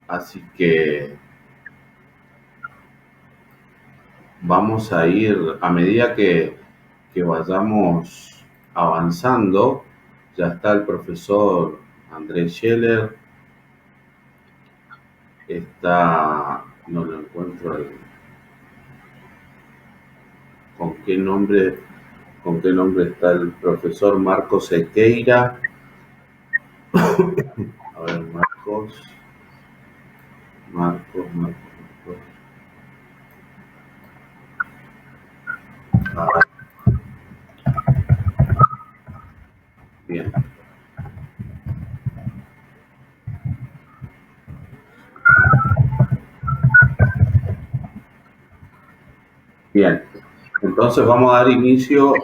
Así que vamos a ir a medida que vayamos avanzando. Ya está el profesor Andrés Scheller, está, no lo encuentro, con con qué nombre está el profesor Marcos Sequeira. A ver, Marcos. Ah, bien, bien. Entonces vamos a dar inicio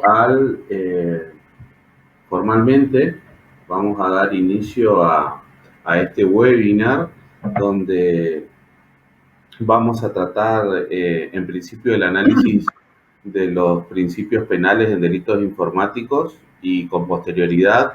formalmente, vamos a dar inicio a este webinar donde vamos a tratar en principio el análisis de los principios penales en delitos informáticos y con posterioridad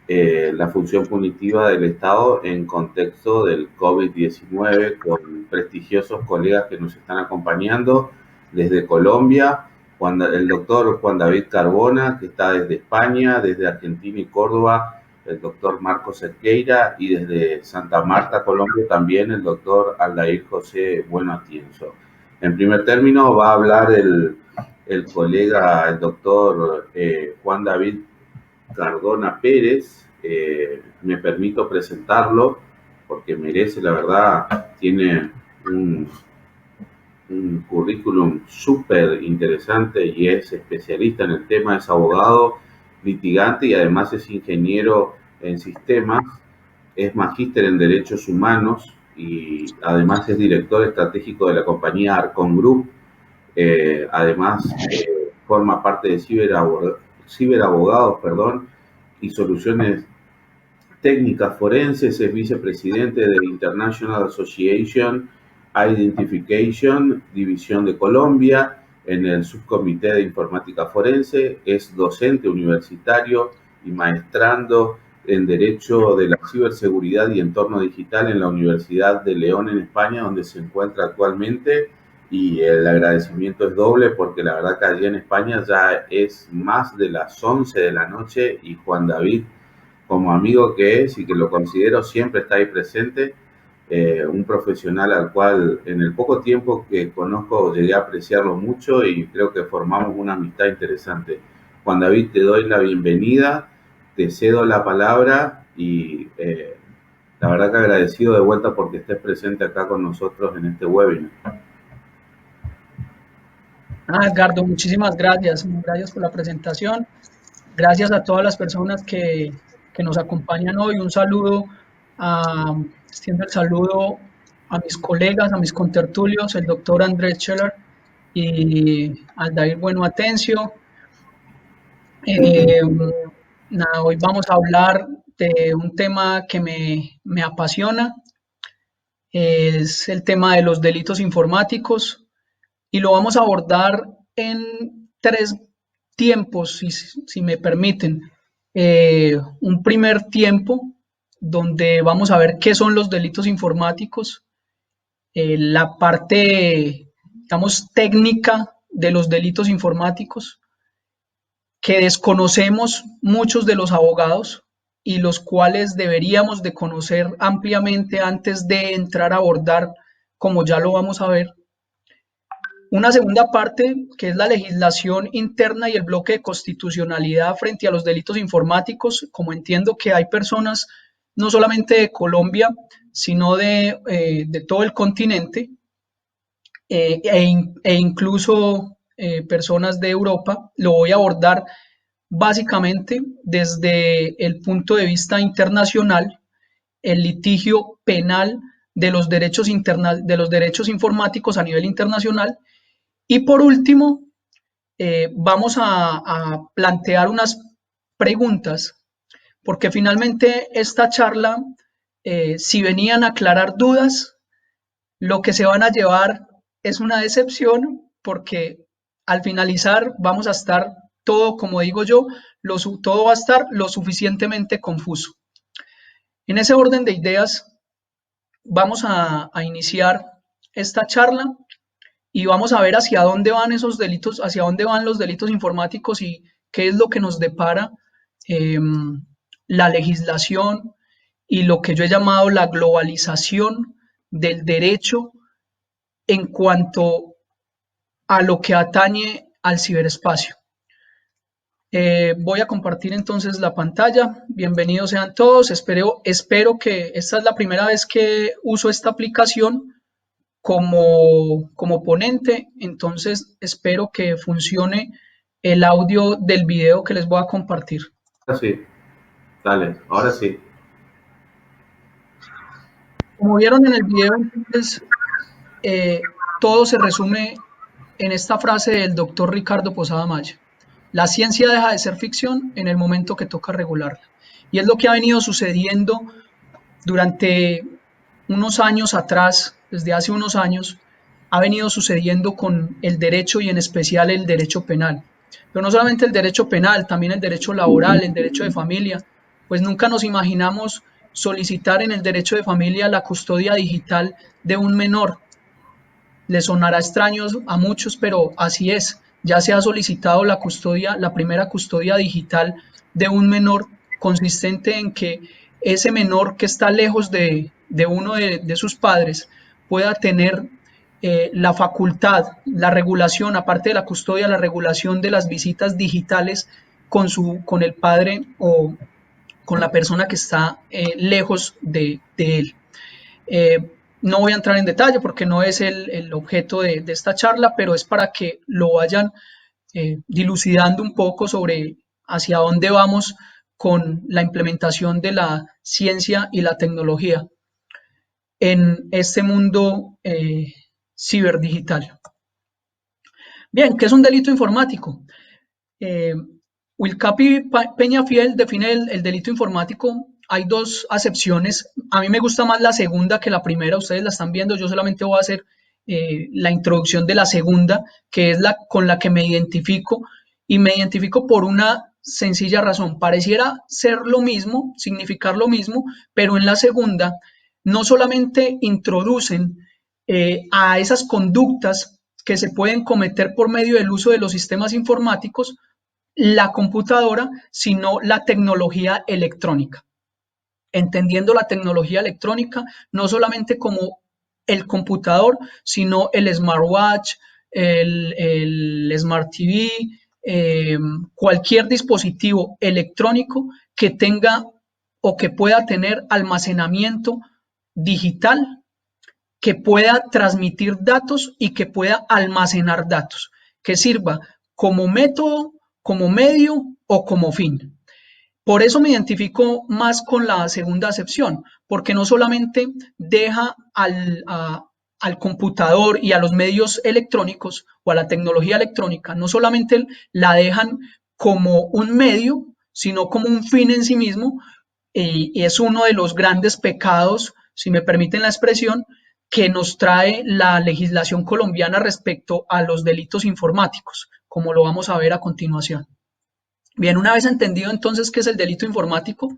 la función punitiva del Estado en contexto del COVID-19 con prestigiosos colegas que nos están acompañando desde Colombia, el doctor Juan David Carbona, que está desde España, desde Argentina y Córdoba, el doctor Marcos Cerqueira, y desde Santa Marta, Colombia, también el doctor Aldair José Bueno Atienzo. En primer término va a hablar el colega, el doctor Juan David Cardona Pérez. Me permito presentarlo porque merece, la verdad, tiene un currículum súper interesante y es especialista en el tema, es abogado, litigante y además es ingeniero en sistemas, es magíster en derechos humanos y además es director estratégico de la compañía Arcon Group. Además, forma parte de Ciberabogados, perdón, y Soluciones Técnicas Forenses, es vicepresidente de International Association Identification, División de Colombia, en el subcomité de informática forense, es docente universitario y maestrando en Derecho de la Ciberseguridad y Entorno Digital en la Universidad de León en España, donde se encuentra actualmente. Y el agradecimiento es doble porque la verdad que allí en España ya es más de las 11 de la noche y Juan David, como amigo que es y que lo considero, siempre está ahí presente, un profesional al cual en el poco tiempo que conozco llegué a apreciarlo mucho y creo que formamos una amistad interesante. Juan David, te doy la bienvenida, te cedo la palabra y la verdad que agradecido de vuelta porque estés presente acá con nosotros en este webinar. Edgardo, muchísimas gracias. Gracias por la presentación. Gracias a todas las personas que nos acompañan hoy. Un saludo, extiendo el saludo a mis colegas, a mis contertulios, el doctor Andrés Scheller y Aldair Bueno Atencio. Eh, hoy vamos a hablar de un tema que me apasiona, es el tema de los delitos informáticos y lo vamos a abordar en tres tiempos, si me permiten. Un primer tiempo donde vamos a ver qué son los delitos informáticos, la parte, digamos, técnica de los delitos informáticos que desconocemos muchos de los abogados y los cuales deberíamos de conocer ampliamente antes de entrar a abordar, como ya lo vamos a ver. Una segunda parte, que es la legislación interna y el bloque de constitucionalidad frente a los delitos informáticos, como entiendo que hay personas no solamente de Colombia, sino de todo el continente e incluso personas de Europa, lo voy a abordar básicamente desde el punto de vista internacional, el litigio penal de los derechos informáticos a nivel internacional. Y por último, vamos a plantear unas preguntas, porque finalmente esta charla, si venían a aclarar dudas, lo que se van a llevar es una decepción, porque al finalizar vamos a estar todo, como digo yo, todo va a estar lo suficientemente confuso. En ese orden de ideas, vamos a iniciar esta charla y vamos a ver hacia dónde van esos delitos, hacia dónde van los delitos informáticos y qué es lo que nos depara eh, la legislación y lo que yo he llamado la globalización del derecho en cuanto a lo que atañe al ciberespacio. Voy a compartir entonces la pantalla. Bienvenidos sean todos. Espero que esta es la primera vez que uso esta aplicación como ponente, entonces espero que funcione el audio del video que les voy a compartir. Ahora sí, dale, ahora sí. Como vieron en el video, entonces, todo se resume en esta frase del doctor Ricardo Posada Maya. La ciencia deja de ser ficción en el momento que toca regularla. Y es lo que ha venido sucediendo durante unos años atrás, desde hace unos años, ha venido sucediendo con el derecho y en especial el derecho penal. Pero no solamente el derecho penal, también el derecho laboral, el derecho de familia, pues nunca nos imaginamos solicitar en el derecho de familia la custodia digital de un menor. Le sonará extraño a muchos, pero así es. Ya se ha solicitado la custodia, la primera custodia digital de un menor, consistente en que ese menor que está lejos de uno de sus padres pueda tener la facultad, la regulación, aparte de la custodia, la regulación de las visitas digitales con el padre o con la persona que está lejos de él. No voy a entrar en detalle porque no es el objeto de esta charla, pero es para que lo vayan dilucidando un poco sobre hacia dónde vamos con la implementación de la ciencia y la tecnología en este mundo ciberdigital. Bien, ¿qué es un delito informático? Wilcapi Peñafiel define el delito informático. Hay dos acepciones. A mí me gusta más la segunda que la primera. Ustedes la están viendo. Yo solamente voy a hacer la introducción de la segunda, que es la con la que me identifico. Y me identifico por una sencilla razón. Pareciera ser lo mismo, significar lo mismo, pero en la segunda no solamente introducen a esas conductas que se pueden cometer por medio del uso de los sistemas informáticos, la computadora, sino la tecnología electrónica. Entendiendo la tecnología electrónica no solamente como el computador, sino el smartwatch, el smart TV, cualquier dispositivo electrónico que tenga o que pueda tener almacenamiento digital, que pueda transmitir datos y que pueda almacenar datos, que sirva como método, como medio o como fin. Por eso me identifico más con la segunda acepción, porque no solamente deja al computador y a los medios electrónicos o a la tecnología electrónica, no solamente la dejan como un medio, sino como un fin en sí mismo, y es uno de los grandes pecados, si me permiten la expresión, que nos trae la legislación colombiana respecto a los delitos informáticos, como lo vamos a ver a continuación. Bien, una vez entendido entonces qué es el delito informático,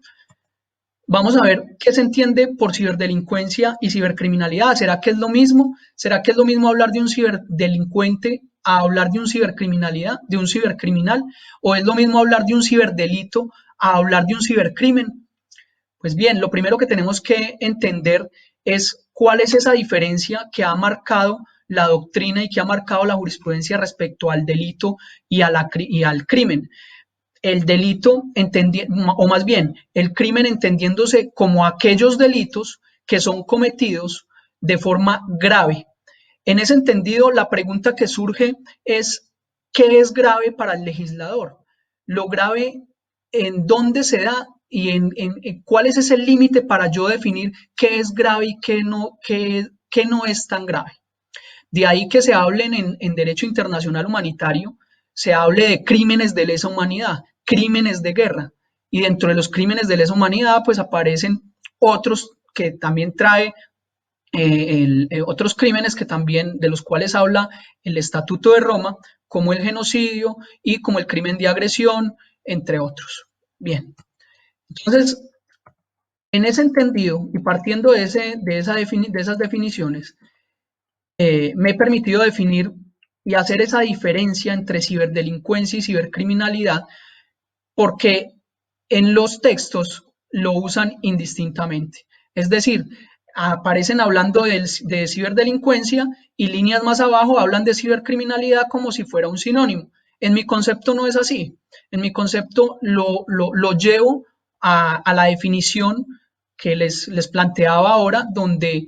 vamos a ver qué se entiende por ciberdelincuencia y cibercriminalidad. ¿Será que es lo mismo? ¿Será que es lo mismo hablar de un ciberdelincuente a hablar de un cibercriminalidad, de un cibercriminal? ¿O es lo mismo hablar de un ciberdelito a hablar de un cibercrimen? Pues bien, lo primero que tenemos que entender es cuál es esa diferencia que ha marcado la doctrina y que ha marcado la jurisprudencia respecto al delito y al crimen. El delito, o más bien, el crimen entendiéndose como aquellos delitos que son cometidos de forma grave. En ese entendido, la pregunta que surge es, ¿qué es grave para el legislador? Lo grave, ¿en dónde se da? Y en cuál es ese límite para yo definir qué es grave y qué no es tan grave. De ahí que se hablen en derecho internacional humanitario, se hable de crímenes de lesa humanidad, crímenes de guerra. Y dentro de los crímenes de lesa humanidad, pues aparecen otros que también trae otros crímenes que también de los cuales habla el Estatuto de Roma, como el genocidio y como el crimen de agresión, entre otros. Bien, entonces En ese entendido y partiendo de esas definiciones, me he permitido definir y hacer esa diferencia entre ciberdelincuencia y cibercriminalidad porque en los textos lo usan indistintamente. Es decir, aparecen hablando de ciberdelincuencia y líneas más abajo hablan de cibercriminalidad como si fuera un sinónimo. En mi concepto no es así. En mi concepto lo llevo a la definición que les planteaba ahora, donde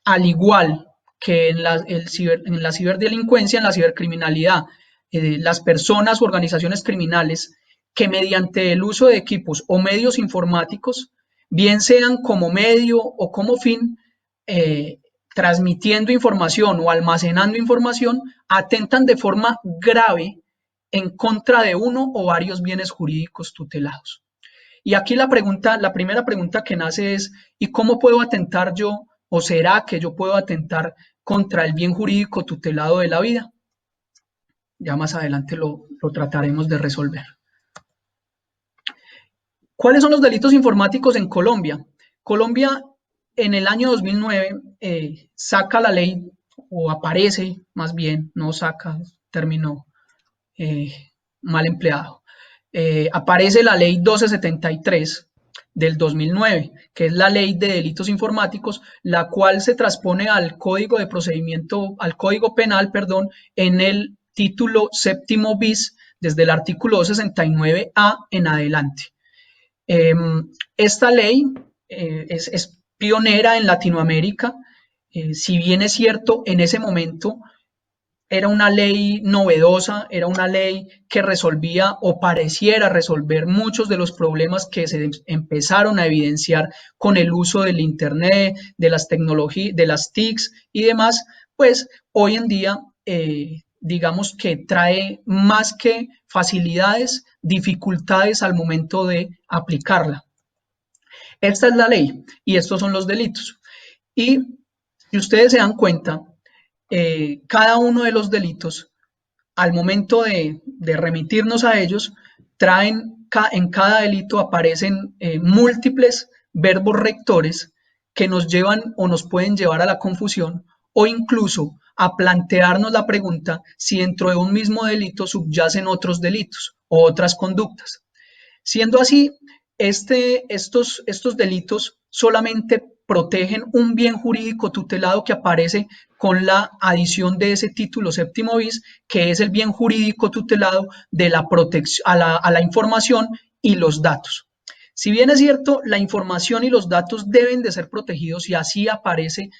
al igual que en la ciberdelincuencia, en la cibercriminalidad, las personas o organizaciones criminales que mediante el uso de equipos o medios informáticos, bien sean como medio o como fin, transmitiendo información o almacenando información, atentan de forma grave en contra de uno o varios bienes jurídicos tutelados. Y aquí la primera pregunta que nace es, ¿y cómo puedo atentar yo, o será que yo puedo atentar contra el bien jurídico tutelado de la vida? Ya más adelante lo trataremos de resolver. ¿Cuáles son los delitos informáticos en Colombia? Colombia en el año 2009 saca la ley, o aparece más bien, no saca, término mal empleado, aparece la ley 1273 del 2009, que es la ley de delitos informáticos, la cual se transpone al código de procedimiento, al código penal, perdón, en el título séptimo bis, desde el artículo 269A en adelante. Esta ley es pionera en Latinoamérica, si bien es cierto, en ese momento era una ley novedosa, era una ley que resolvía o pareciera resolver muchos de los problemas que se empezaron a evidenciar con el uso del Internet, de las tecnologías, de las TICs y demás, pues hoy en día digamos que trae más que facilidades, dificultades al momento de aplicarla. Esta es la ley y estos son los delitos. Y si ustedes se dan cuenta, cada uno de los delitos, al momento de remitirnos a ellos, traen, en cada delito aparecen múltiples verbos rectores que nos llevan o nos pueden llevar a la confusión o incluso a plantearnos la pregunta si dentro de un mismo delito subyacen otros delitos o otras conductas. Siendo así, estos delitos solamente protegen un bien jurídico tutelado que aparece con la adición de ese título séptimo bis, que es el bien jurídico tutelado de la protección a la información y los datos. Si bien es cierto, la información y los datos deben de ser protegidos y así aparece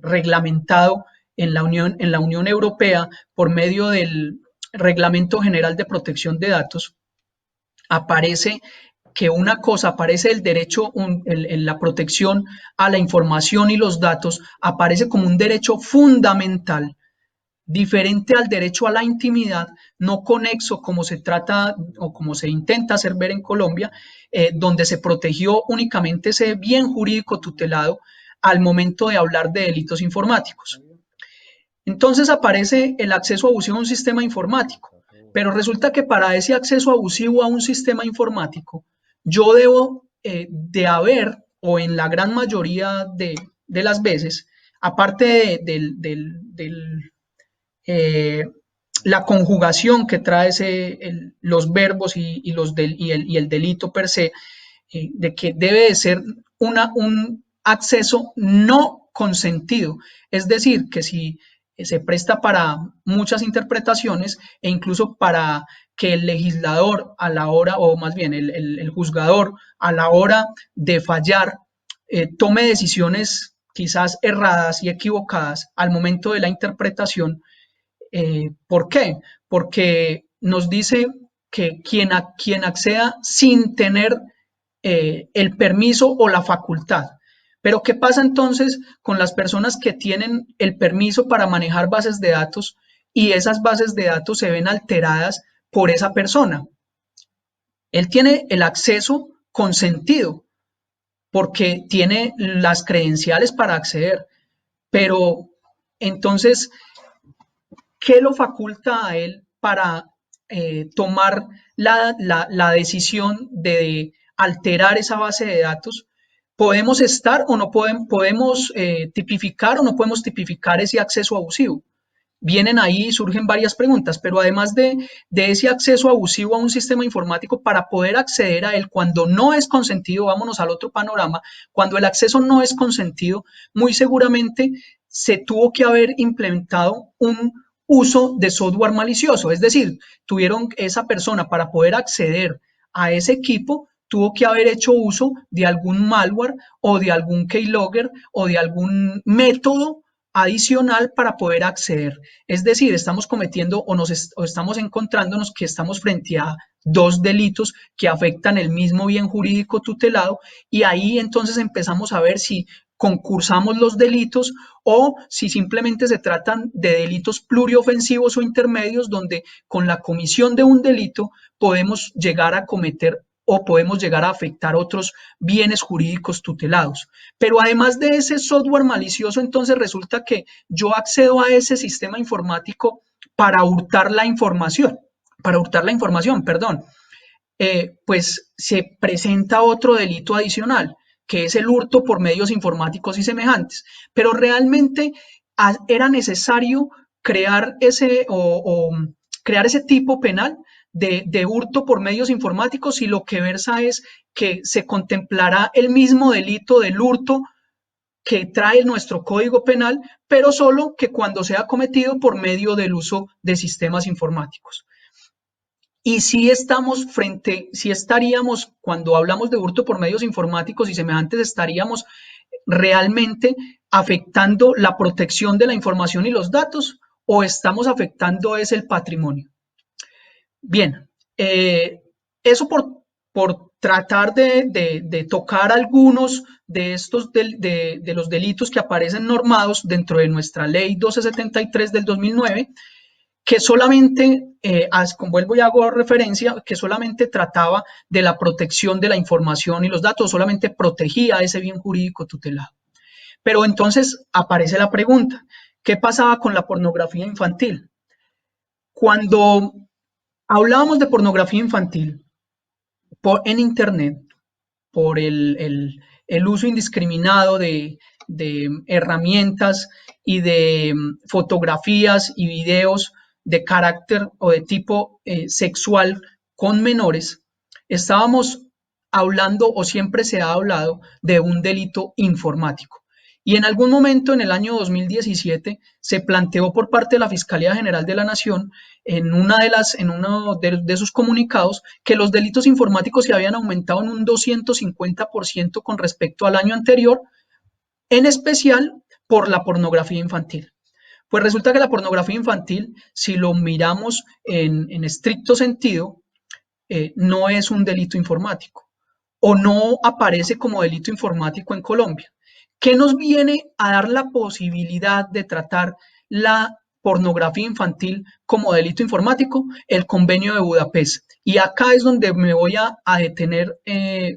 reglamentado en la Unión Europea por medio del Reglamento General de Protección de Datos, aparece que una cosa aparece el derecho, la protección a la información y los datos, aparece como un derecho fundamental, diferente al derecho a la intimidad, no conexo como se trata o como se intenta hacer ver en Colombia, donde se protegió únicamente ese bien jurídico tutelado al momento de hablar de delitos informáticos. Entonces aparece el acceso abusivo a un sistema informático, pero resulta que para ese acceso abusivo a un sistema informático, yo debo de haber, o en la gran mayoría de las veces, aparte la conjugación que trae los verbos y el delito per se, de que debe de ser un acceso no consentido. Es decir, que si se presta para muchas interpretaciones e incluso para que el legislador a la hora, o más bien el juzgador a la hora de fallar, tome decisiones quizás erradas y equivocadas al momento de la interpretación. ¿Por qué? Porque nos dice que quien acceda sin tener el permiso o la facultad. Pero ¿qué pasa entonces con las personas que tienen el permiso para manejar bases de datos y esas bases de datos se ven alteradas por esa persona? Él tiene el acceso consentido porque tiene las credenciales para acceder, pero entonces, ¿qué lo faculta a él para tomar la decisión de alterar esa base de datos, podemos estar o no podemos tipificar o no podemos tipificar ese acceso abusivo. Vienen ahí y surgen varias preguntas, pero además de ese acceso abusivo a un sistema informático, para poder acceder a él cuando no es consentido, vámonos al otro panorama, cuando el acceso no es consentido, muy seguramente se tuvo que haber implementado un uso de software malicioso, es decir, tuvieron esa persona para poder acceder a ese equipo, tuvo que haber hecho uso de algún malware o de algún keylogger o de algún método adicional para poder acceder. Es decir, estamos cometiendo o estamos encontrándonos que estamos frente a dos delitos que afectan el mismo bien jurídico tutelado, y ahí entonces empezamos a ver si concursamos los delitos o si simplemente se tratan de delitos pluriofensivos o intermedios, donde con la comisión de un delito podemos llegar a cometer o podemos llegar a afectar otros bienes jurídicos tutelados. Pero además de ese software malicioso, entonces resulta que yo accedo a ese sistema informático para hurtar la información, perdón. Pues se presenta otro delito adicional, que es el hurto por medios informáticos y semejantes. Pero realmente era necesario crear crear ese tipo penal de hurto por medios informáticos, y lo que versa es que se contemplará el mismo delito del hurto que trae nuestro Código Penal, pero solo que cuando sea cometido por medio del uso de sistemas informáticos. Y si estaríamos, cuando hablamos de hurto por medios informáticos y semejantes, estaríamos realmente afectando la protección de la información y los datos, o estamos afectando es el patrimonio. Bien, eso por tratar de tocar algunos de estos de los delitos que aparecen normados dentro de nuestra ley 1273 del 2009, que solamente, vuelvo y hago referencia, que solamente trataba de la protección de la información y los datos, solamente protegía ese bien jurídico tutelado. Pero entonces aparece la pregunta, ¿qué pasaba con la pornografía infantil? Cuando hablábamos de pornografía infantil en Internet, por el uso indiscriminado de herramientas y de fotografías y videos de carácter o de tipo sexual con menores, estábamos hablando, o siempre se ha hablado, de un delito informático. Y en algún momento en el año 2017 se planteó por parte de la Fiscalía General de la Nación en uno de sus comunicados que los delitos informáticos se habían aumentado en un 250% con respecto al año anterior, en especial por la pornografía infantil. Pues resulta que la pornografía infantil, si lo miramos en estricto sentido, no es un delito informático o no aparece como delito informático en Colombia. ¿Qué nos viene a dar la posibilidad de tratar la pornografía infantil como delito informático? El Convenio de Budapest. Y acá es donde me voy a detener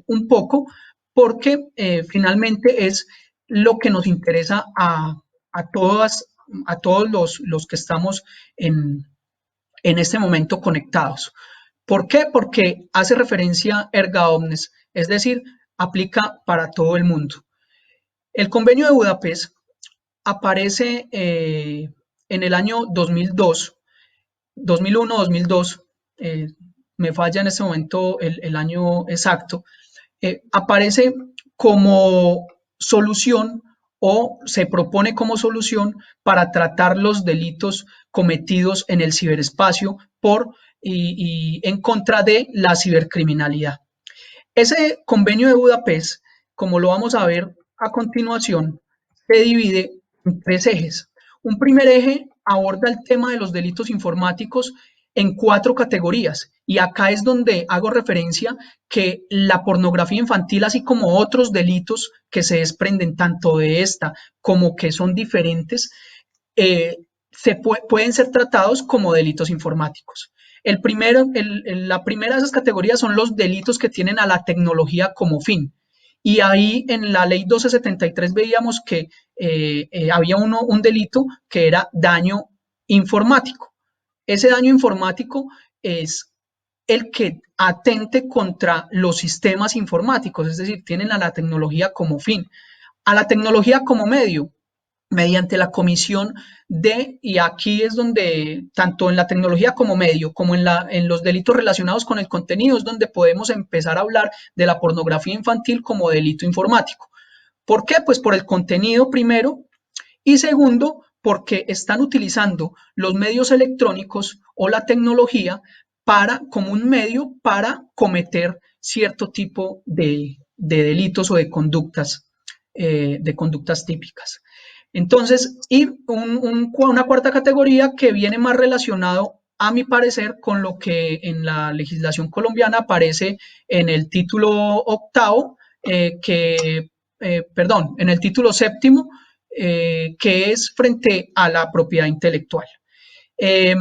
un poco, porque finalmente es lo que nos interesa a todos los que estamos en este momento conectados. ¿Por qué? Porque hace referencia erga omnes, es decir, aplica para todo el mundo. El Convenio de Budapest aparece en el año 2002, 2001-2002, me falla en este momento el año exacto, aparece como solución, o se propone como solución para tratar los delitos cometidos en el ciberespacio y en contra de la cibercriminalidad. Ese Convenio de Budapest, como lo vamos a ver a continuación, se divide en tres ejes. Un primer eje aborda el tema de los delitos informáticos en 4 categorías, y acá es donde hago referencia que la pornografía infantil, así como otros delitos que se desprenden tanto de esta como que son diferentes, pueden ser tratados como delitos informáticos. La primera de esas categorías son los delitos que tienen a la tecnología como fin. Y ahí en la ley 1273 veíamos que había un delito que era daño informático. Ese daño informático es el que atente contra los sistemas informáticos, es decir, tienen a la tecnología como fin, a la tecnología como medio, mediante la comisión de, y aquí es donde, tanto en la tecnología como medio, como en los delitos relacionados con el contenido, es donde podemos empezar a hablar de la pornografía infantil como delito informático. ¿Por qué? Pues por el contenido primero, y segundo, porque están utilizando los medios electrónicos o la tecnología como un medio para cometer cierto tipo de delitos o de conductas típicas. Entonces, y una cuarta categoría que viene más relacionado, a mi parecer, con lo que en la legislación colombiana aparece en el título octavo, perdón, en el título séptimo, que es frente a la propiedad intelectual. Eh,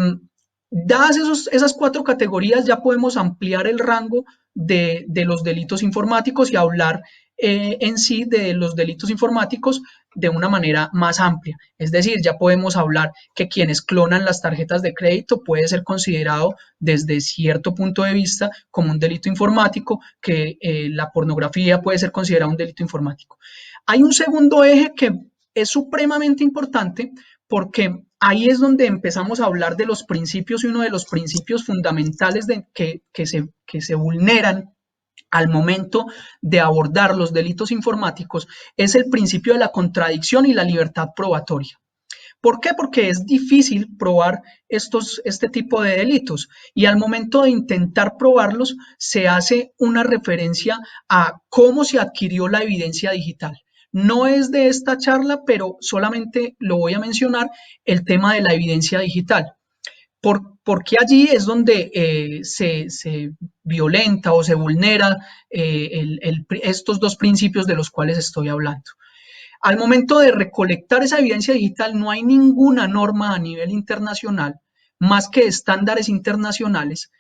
Dadas esas cuatro categorías, ya podemos ampliar el rango de los delitos informáticos y hablar en sí de los delitos informáticos de una manera más amplia. Es decir, ya podemos hablar que quienes clonan las tarjetas de crédito puede ser considerado desde cierto punto de vista como un delito informático, que la pornografía puede ser considerada un delito informático. Hay un segundo eje que es supremamente importante, porque ahí es donde empezamos a hablar de los principios, y uno de los principios fundamentales que se vulneran al momento de abordar los delitos informáticos es el principio de la contradicción y la libertad probatoria. ¿Por qué? Porque es difícil probar este tipo de delitos, y al momento de intentar probarlos se hace una referencia a cómo se adquirió la evidencia digital. No es de esta charla, pero solamente lo voy a mencionar, el tema de la evidencia digital. Porque allí es donde se violenta o se vulnera estos dos principios de los cuales estoy hablando. Al momento de recolectar esa evidencia digital, no hay ninguna norma a nivel internacional, más que estándares internacionales,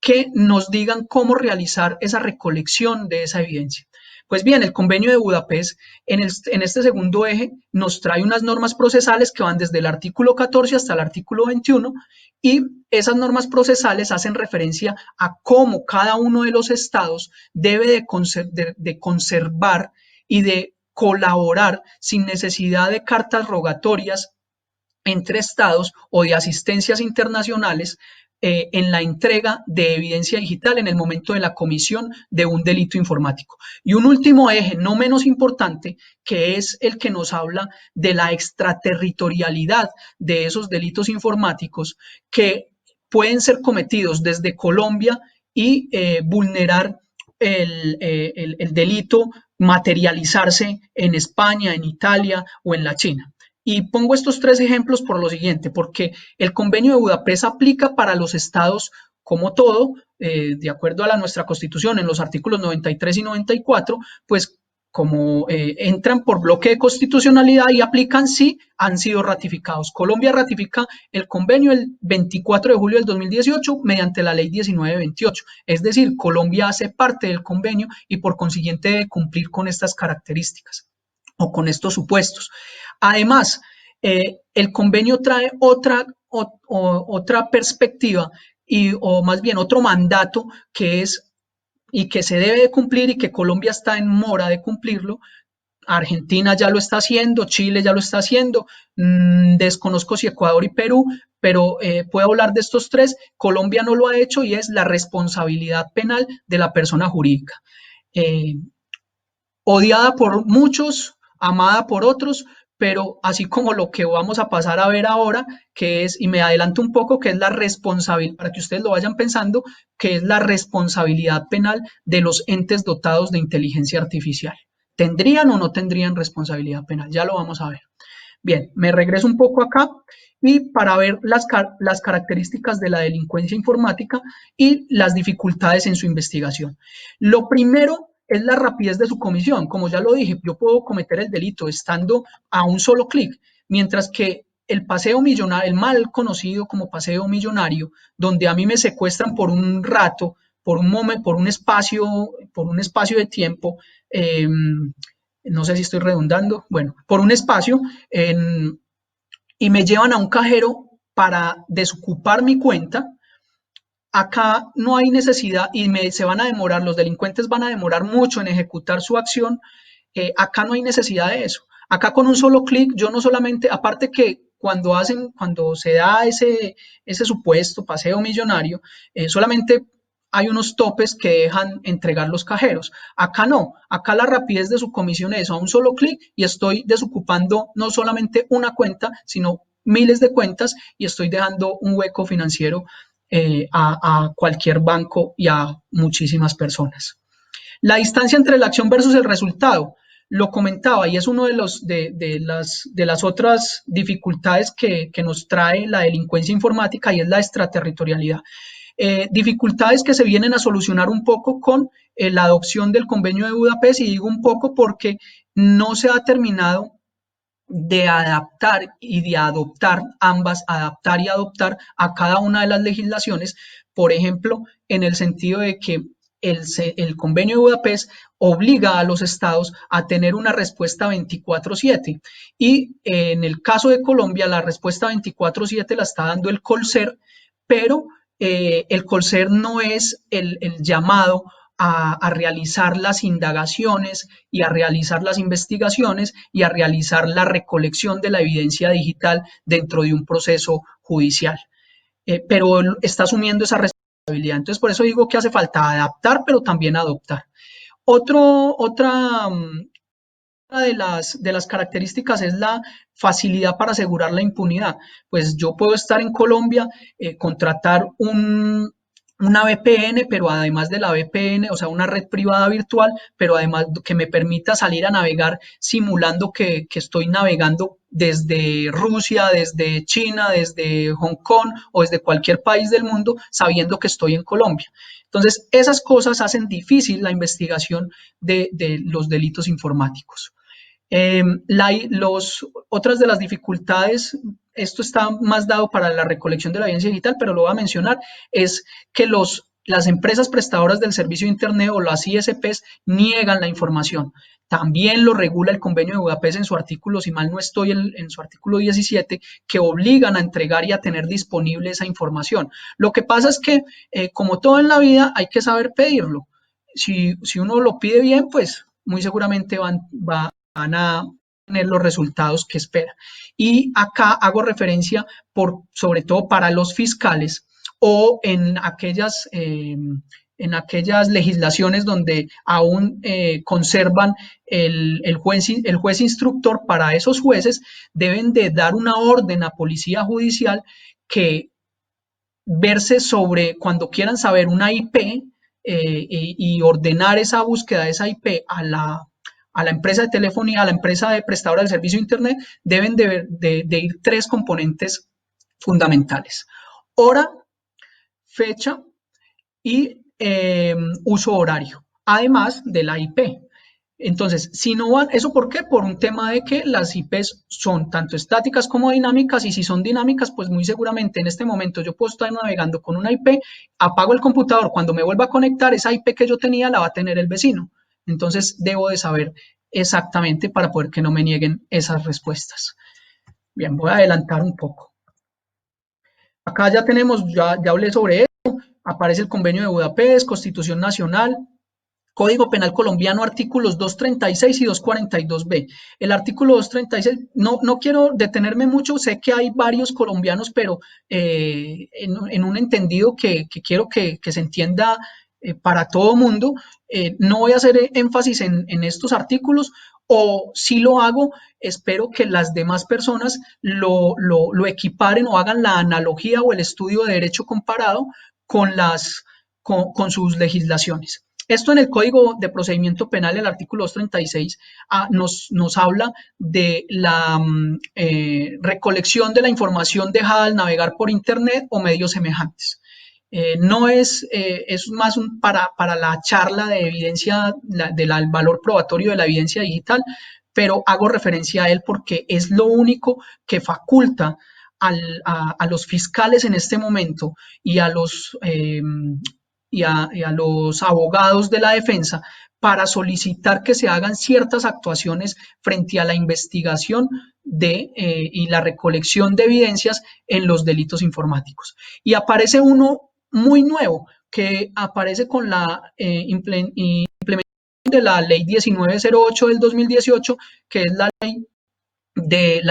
que nos digan cómo realizar esa recolección de esa evidencia. Pues bien, el Convenio de Budapest en este segundo eje nos trae unas normas procesales que van desde el artículo 14 hasta el artículo 21, y esas normas procesales hacen referencia a cómo cada uno de los estados debe de conservar y de colaborar sin necesidad de cartas rogatorias entre estados o de asistencias internacionales en la entrega de evidencia digital en el momento de la comisión de un delito informático. Y un último eje, no menos importante, que es el que nos habla de la extraterritorialidad de esos delitos informáticos, que pueden ser cometidos desde Colombia y vulnerar el delito, materializarse en España, en Italia o en la China. Y pongo estos tres ejemplos por lo siguiente, porque el Convenio de Budapest aplica para los estados como todo, de acuerdo a nuestra Constitución, en los artículos 93 y 94, pues como entran por bloque de constitucionalidad y aplican si han sido ratificados. Colombia ratifica el convenio el 24 de julio del 2018 mediante la ley 1928. Es decir, Colombia hace parte del convenio y por consiguiente debe cumplir con estas características o con estos supuestos. Además, el convenio trae otra perspectiva, o más bien otro mandato, que es y que se debe de cumplir, y que Colombia está en mora de cumplirlo. Argentina ya lo está haciendo, Chile ya lo está haciendo, desconozco si Ecuador y Perú, pero puedo hablar de estos tres. Colombia no lo ha hecho, y es la responsabilidad penal de la persona jurídica. Odiada por muchos, amada por otros, pero así como lo que vamos a pasar a ver ahora, que es, y me adelanto un poco, que es la responsabilidad, para que ustedes lo vayan pensando, que es la responsabilidad penal de los entes dotados de inteligencia artificial. ¿Tendrían o no tendrían responsabilidad penal? Ya lo vamos a ver. Bien, me regreso un poco acá, y para ver las características de la delincuencia informática y las dificultades en su investigación. Lo primero es la rapidez de su comisión. Como ya lo dije, yo puedo cometer el delito estando a un solo clic, mientras que el paseo millonario, el mal conocido como paseo millonario, donde a mí me secuestran por un rato, por un momento, por un espacio de tiempo, no sé si estoy redundando, bueno, por un espacio, y me llevan a un cajero para desocupar mi cuenta. acá no hay necesidad y se van a demorar, los delincuentes van a demorar mucho en ejecutar su acción. Acá no hay necesidad de eso. Acá con un solo clic, yo no solamente, aparte que cuando se da ese supuesto paseo millonario, solamente hay unos topes que dejan entregar los cajeros. Acá no, acá la rapidez de su comisión es a un solo clic y estoy desocupando no solamente una cuenta, sino miles de cuentas y estoy dejando un hueco financiero a cualquier banco y a muchísimas personas. La distancia entre la acción versus el resultado, lo comentaba y es uno de las otras dificultades que nos trae la delincuencia informática y es la extraterritorialidad. Dificultades que se vienen a solucionar un poco con la adopción del convenio de Budapest, y digo un poco porque no se ha terminado de adaptar y de adoptar ambas, adaptar y adoptar a cada una de las legislaciones, por ejemplo, en el sentido de que el convenio de Budapest obliga a los estados a tener una respuesta 24/7 y en el caso de Colombia la respuesta 24/7 la está dando el Colser, pero el Colser no es el llamado a realizar las indagaciones y a realizar las investigaciones y a realizar la recolección de la evidencia digital dentro de un proceso judicial. Pero está asumiendo esa responsabilidad. Entonces, por eso digo que hace falta adaptar, pero también adoptar. Otra de las características es la facilidad para asegurar la impunidad. Pues yo puedo estar en Colombia, contratar una VPN, pero además de la VPN, o sea, una red privada virtual, pero además que me permita salir a navegar simulando que estoy navegando desde Rusia, desde China, desde Hong Kong o desde cualquier país del mundo, sabiendo que estoy en Colombia. Entonces, esas cosas hacen difícil la investigación de los delitos informáticos. Otras de las dificultades, esto está más dado para la recolección de la evidencia digital, pero lo voy a mencionar, es que las empresas prestadoras del servicio de Internet o las ISPs niegan la información. También lo regula el convenio de Budapest en su artículo, si mal no estoy, en su artículo 17, que obligan a entregar y a tener disponible esa información. Lo que pasa es que, como todo en la vida, hay que saber pedirlo. Si uno lo pide bien, pues muy seguramente van a tener los resultados que espera. Y acá hago referencia sobre todo para los fiscales o en aquellas legislaciones donde aún conservan el juez instructor. Para esos jueces deben de dar una orden a policía judicial que verse sobre cuando quieran saber una IP y ordenar esa búsqueda de esa IP a la empresa de telefonía, a la empresa de prestadora del servicio de Internet, deben de ir tres componentes fundamentales: hora, fecha y uso horario, además de la IP. Entonces, si no van, ¿eso por qué? Por un tema de que las IPs son tanto estáticas como dinámicas, y si son dinámicas, pues muy seguramente en este momento yo puedo estar navegando con una IP, apago el computador, cuando me vuelva a conectar, esa IP que yo tenía la va a tener el vecino. Entonces, debo de saber exactamente para poder que no me nieguen esas respuestas. Bien, voy a adelantar un poco. Acá ya tenemos, ya hablé sobre eso, aparece el convenio de Budapest, Constitución Nacional, Código Penal Colombiano, artículos 236 y 242b. El artículo 236, no quiero detenerme mucho, sé que hay varios colombianos, pero en un entendido que quiero que se entienda para todo mundo, no voy a hacer énfasis en estos artículos, o si lo hago, espero que las demás personas lo equiparen o hagan la analogía o el estudio de derecho comparado con sus legislaciones. Esto en el Código de Procedimiento Penal, el artículo 236, nos habla de la recolección de la información dejada al navegar por Internet o medios semejantes. No es más para la charla de evidencia, del valor probatorio de la evidencia digital, pero hago referencia a él porque es lo único que faculta a los fiscales en este momento y a los abogados de la defensa para solicitar que se hagan ciertas actuaciones frente a la investigación y la recolección de evidencias en los delitos informáticos. Y aparece uno muy nuevo que aparece con la implementación de la ley 1908 del 2018, que es la ley de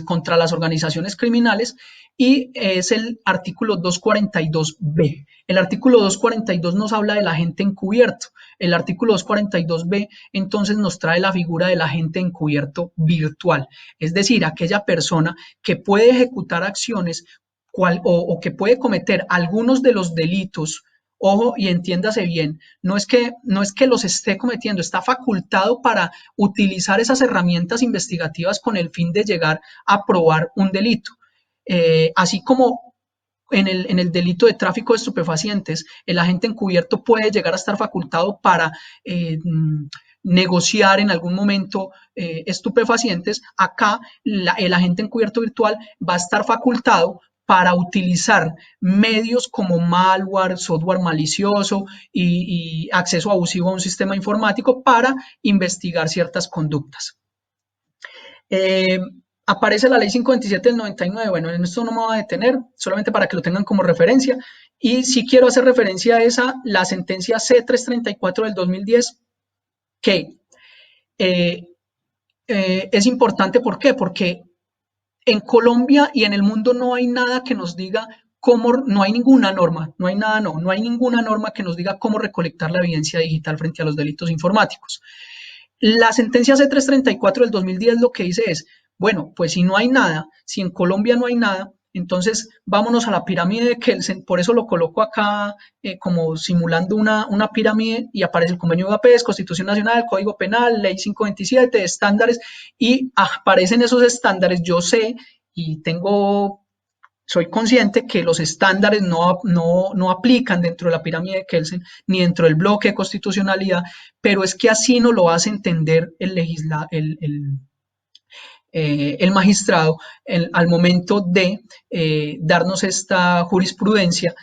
contra las organizaciones criminales, y es el artículo 242b. El artículo 242 nos habla del agente encubierto. El artículo 242b entonces nos trae la figura del agente encubierto virtual, es decir, aquella persona que puede ejecutar acciones o que puede cometer algunos de los delitos. Ojo, y entiéndase bien, no es que los esté cometiendo, está facultado para utilizar esas herramientas investigativas con el fin de llegar a probar un delito. Así como en el delito de tráfico de estupefacientes, el agente encubierto puede llegar a estar facultado para negociar en algún momento estupefacientes. Acá el agente encubierto virtual va a estar facultado para utilizar medios como malware, software malicioso y acceso abusivo a un sistema informático para investigar ciertas conductas. Aparece la ley 527 del 99, bueno, en esto no me voy a detener, solamente para que lo tengan como referencia, y sí quiero hacer referencia a la sentencia C334 del 2010, que es importante, ¿por qué? Porque en Colombia y en el mundo no hay nada que nos diga cómo, no hay ninguna norma, no hay ninguna norma que nos diga cómo recolectar la evidencia digital frente a los delitos informáticos. La sentencia C334 del 2010 lo que dice es, bueno, pues si no hay nada, si en Colombia no hay nada, entonces vámonos a la pirámide de Kelsen, por eso lo coloco acá como simulando una pirámide y aparece el Convenio de Budapest, Constitución Nacional, Código Penal, Ley 527, estándares, y aparecen esos estándares. Yo sé y soy consciente que los estándares no aplican dentro de la pirámide de Kelsen ni dentro del bloque de constitucionalidad, pero es que así no lo hace entender el magistrado al momento de darnos esta jurisprudencia,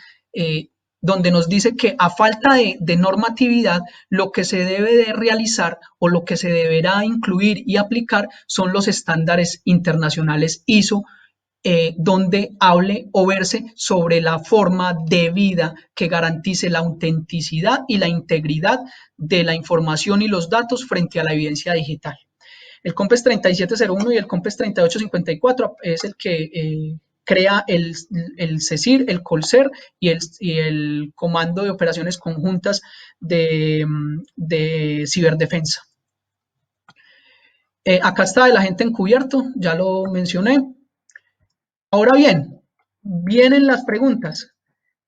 donde nos dice que a falta de normatividad, lo que se debe de realizar o lo que se deberá incluir y aplicar son los estándares internacionales ISO, donde hable o verse sobre la forma de vida que garantice la autenticidad y la integridad de la información y los datos frente a la evidencia digital. El COMPES 3701 y el COMPES 3854 es el que crea el CECIR, el COLSER y el Comando de Operaciones Conjuntas de Ciberdefensa. Acá está el agente encubierto, ya lo mencioné. Ahora bien, vienen las preguntas.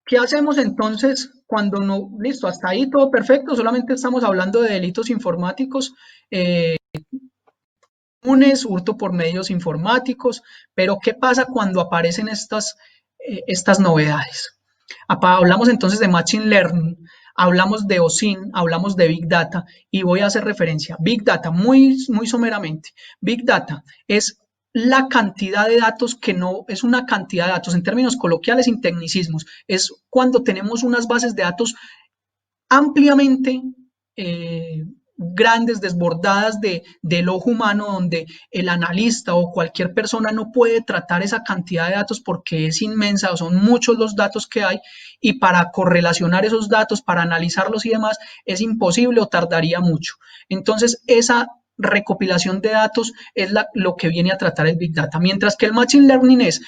¿Qué hacemos entonces cuando no? Listo, hasta ahí todo perfecto, solamente estamos hablando de delitos informáticos, hurto por medios informáticos, pero ¿qué pasa cuando aparecen estas novedades? Hablamos entonces de Machine Learning, hablamos de OSINT, hablamos de Big Data y voy a hacer referencia. Big Data, muy someramente. Big Data es la cantidad de datos que no es una cantidad de datos en términos coloquiales sin tecnicismos. Es cuando tenemos unas bases de datos ampliamente grandes, desbordadas del ojo humano, donde el analista o cualquier persona no puede tratar esa cantidad de datos porque es inmensa o son muchos los datos que hay, y para correlacionar esos datos, para analizarlos y demás, es imposible o tardaría mucho. Entonces, esa recopilación de datos es lo que viene a tratar el Big Data, mientras que el Machine Learning es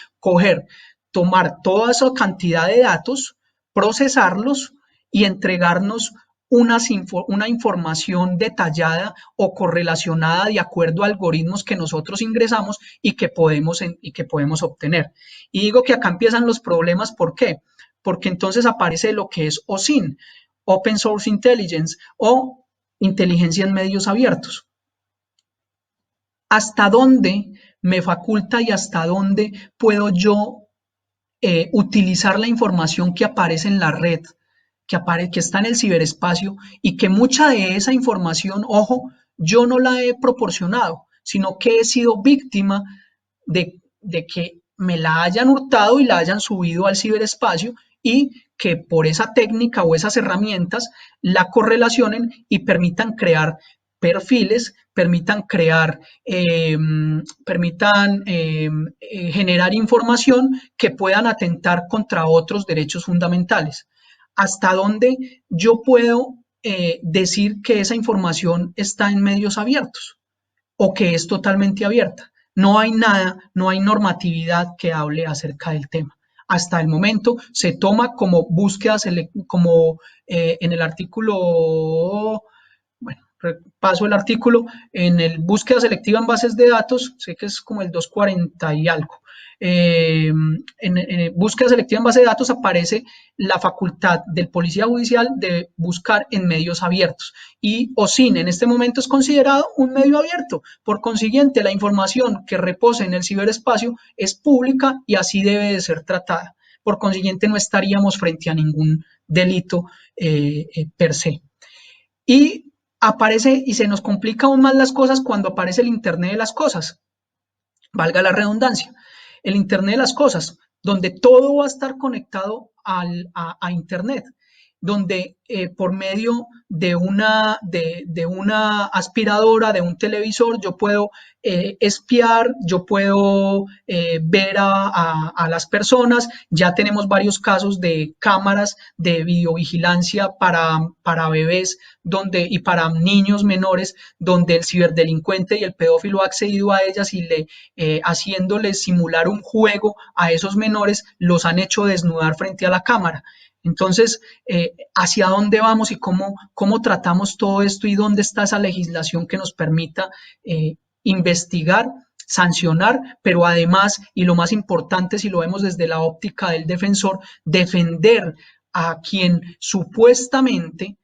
tomar toda esa cantidad de datos, procesarlos y entregarnos una información detallada o correlacionada de acuerdo a algoritmos que nosotros ingresamos y que podemos obtener. Y digo que acá empiezan los problemas, ¿por qué? Porque entonces aparece lo que es OSINT, Open Source Intelligence, o inteligencia en medios abiertos. ¿Hasta dónde me faculta y hasta dónde puedo yo utilizar la información que aparece en la red, que está en el ciberespacio, y que mucha de esa información, ojo, yo no la he proporcionado, sino que he sido víctima de que me la hayan hurtado y la hayan subido al ciberespacio, y que por esa técnica o esas herramientas la correlacionen y permitan crear perfiles, permitan generar información que puedan atentar contra otros derechos fundamentales. hasta dónde yo puedo decir que esa información está en medios abiertos o que es totalmente abierta. No hay nada, no hay normatividad que hable acerca del tema. Hasta el momento se toma como búsqueda, como en el artículo, bueno, paso el artículo, en el búsqueda selectiva en bases de datos, sé que es como el 240 y algo. En búsqueda selectiva en base de datos aparece la facultad del policía judicial de buscar en medios abiertos y OSIN en este momento es considerado un medio abierto. Por consiguiente, la información que reposa en el ciberespacio es pública y así debe de ser tratada. Por consiguiente, no estaríamos frente a ningún delito per se. Y aparece y se nos complica aún más las cosas cuando aparece el Internet de las cosas, valga la redundancia. El Internet de las cosas, donde todo va a estar conectado a Internet, donde por medio de una aspiradora, de un televisor, yo puedo espiar, yo puedo ver a las personas. Ya tenemos varios casos de cámaras de videovigilancia para bebés y para niños menores, donde el ciberdelincuente y el pedófilo ha accedido a ellas y haciéndoles simular un juego a esos menores, los han hecho desnudar frente a la cámara. Entonces, ¿hacia dónde vamos y cómo tratamos todo esto y dónde está esa legislación que nos permita investigar, sancionar, pero además, y lo más importante si lo vemos desde la óptica del defensor, defender a quien supuestamente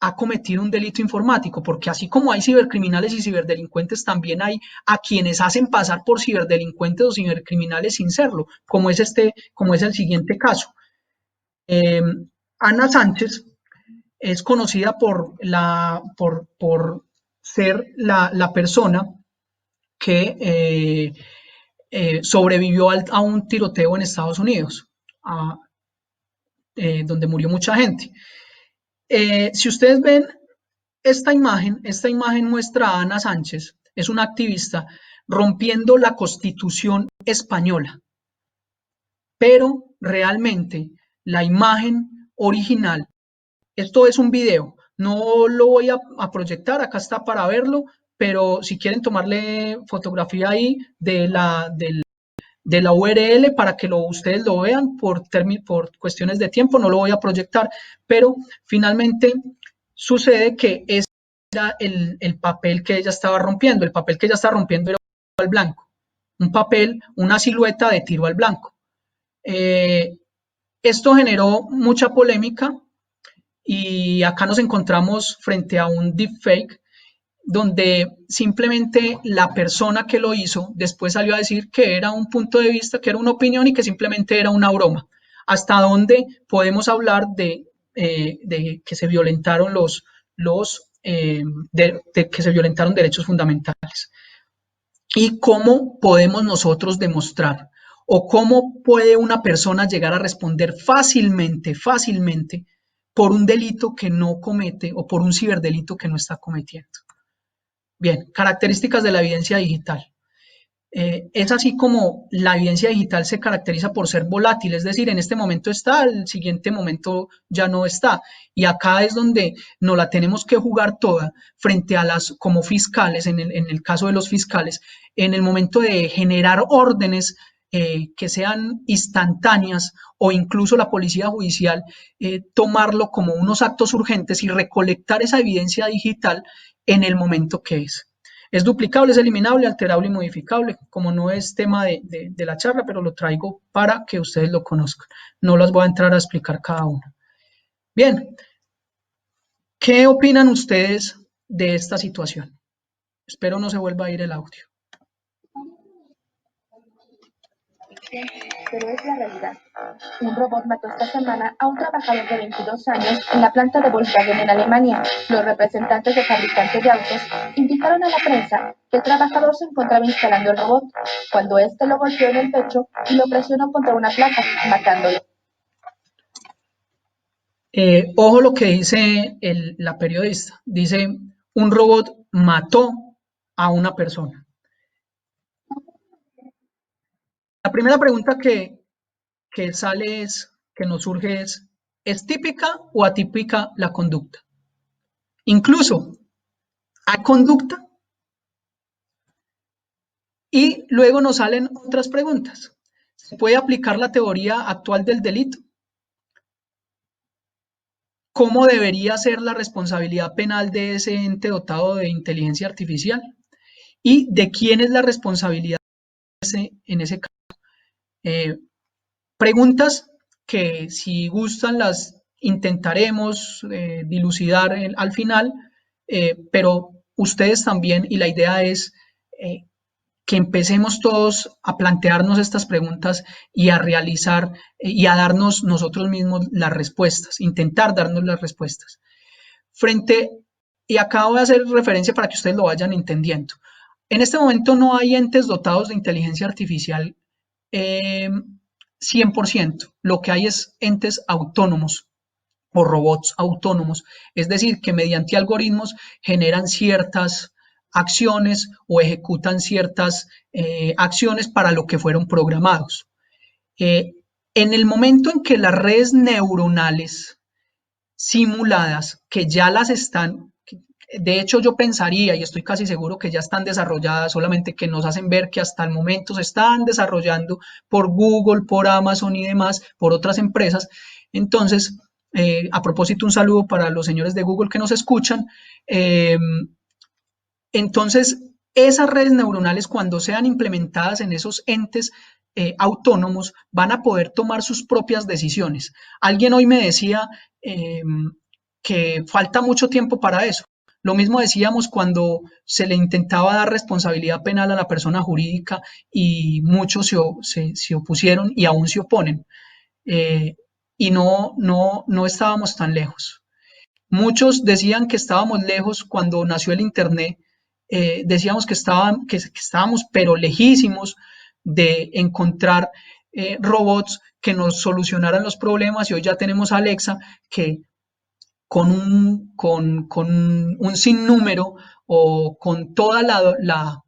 ha cometido un delito informático, porque así como hay cibercriminales y ciberdelincuentes, también hay a quienes hacen pasar por ciberdelincuentes o cibercriminales sin serlo, como es el siguiente caso. Ana Sánchez es conocida por ser la persona que sobrevivió a un tiroteo en Estados Unidos, donde murió mucha gente. Si ustedes ven esta imagen muestra a Ana Sánchez, es una activista rompiendo la Constitución española, pero realmente la imagen original, esto es un video, no lo voy a proyectar, acá está para verlo, pero si quieren tomarle fotografía ahí de la URL para que ustedes lo vean por cuestiones de tiempo, no lo voy a proyectar, pero finalmente sucede que era el papel que ella estaba rompiendo. El papel que ella estaba rompiendo era al blanco, un papel, una silueta de tiro al blanco. Esto generó mucha polémica y acá nos encontramos frente a un deepfake donde simplemente la persona que lo hizo después salió a decir que era un punto de vista, que era una opinión y que simplemente era una broma. ¿Hasta dónde podemos hablar de que se violentaron que se violentaron derechos fundamentales? ¿Y cómo podemos nosotros demostrar o cómo puede una persona llegar a responder fácilmente por un delito que no comete o por un ciberdelito que no está cometiendo? Bien, características de la evidencia digital. Es así como la evidencia digital se caracteriza por ser volátil, es decir, en este momento está, el siguiente momento ya no está. Y acá es donde nos la tenemos que jugar toda frente a como fiscales, en el caso de los fiscales, en el momento de generar órdenes que sean instantáneas o incluso la policía judicial tomarlo como unos actos urgentes y recolectar esa evidencia digital en el momento que es. Es duplicable, es eliminable, alterable y modificable, como no es tema de la charla, pero lo traigo para que ustedes lo conozcan. No las voy a entrar a explicar cada una. Bien, ¿qué opinan ustedes de esta situación? Espero no se vuelva a ir el audio. Pero es la realidad. Un robot mató esta semana a un trabajador de 22 años en la planta de Volkswagen en Alemania. Los representantes de fabricantes de autos indicaron a la prensa que el trabajador se encontraba instalando el robot cuando éste lo golpeó en el pecho y lo presionó contra una placa, matándolo. Ojo lo que dice la periodista. Dice, un robot mató a una persona. La primera pregunta que nos surge es, ¿Es típica o atípica la conducta? Incluso, ¿hay conducta? Y luego nos salen otras preguntas. ¿Se puede aplicar la teoría actual del delito? ¿Cómo debería ser la responsabilidad penal de ese ente dotado de inteligencia artificial? ¿Y de quién es la responsabilidad en ese caso? Preguntas que, si gustan, las intentaremos dilucidar al final, pero ustedes también, y la idea es que empecemos todos a plantearnos estas preguntas y a realizar y a darnos nosotros mismos las respuestas, intentar darnos las respuestas. Y acá voy a hacer referencia para que ustedes lo vayan entendiendo. En este momento no hay entes dotados de inteligencia artificial 100%. Lo que hay es entes autónomos o robots autónomos, es decir, que mediante algoritmos generan ciertas acciones o ejecutan ciertas acciones para lo que fueron programados. En el momento en que las redes neuronales simuladas, que ya las están, de hecho yo pensaría y estoy casi seguro que ya están desarrolladas, solamente que nos hacen ver que hasta el momento se están desarrollando por Google, por Amazon y demás, por otras empresas. Entonces, a propósito, un saludo para los señores de Google que nos escuchan. Entonces, esas redes neuronales, cuando sean implementadas en esos entes autónomos, van a poder tomar sus propias decisiones. Alguien hoy me decía que falta mucho tiempo para eso. Lo mismo decíamos cuando se le intentaba dar responsabilidad penal a la persona jurídica y muchos se opusieron y aún se oponen. Y no estábamos tan lejos. Muchos decían que estábamos lejos cuando nació el Internet. Decíamos que estábamos, pero lejísimos de encontrar robots que nos solucionaran los problemas, y hoy ya tenemos a Alexa que con un sinnúmero o con toda la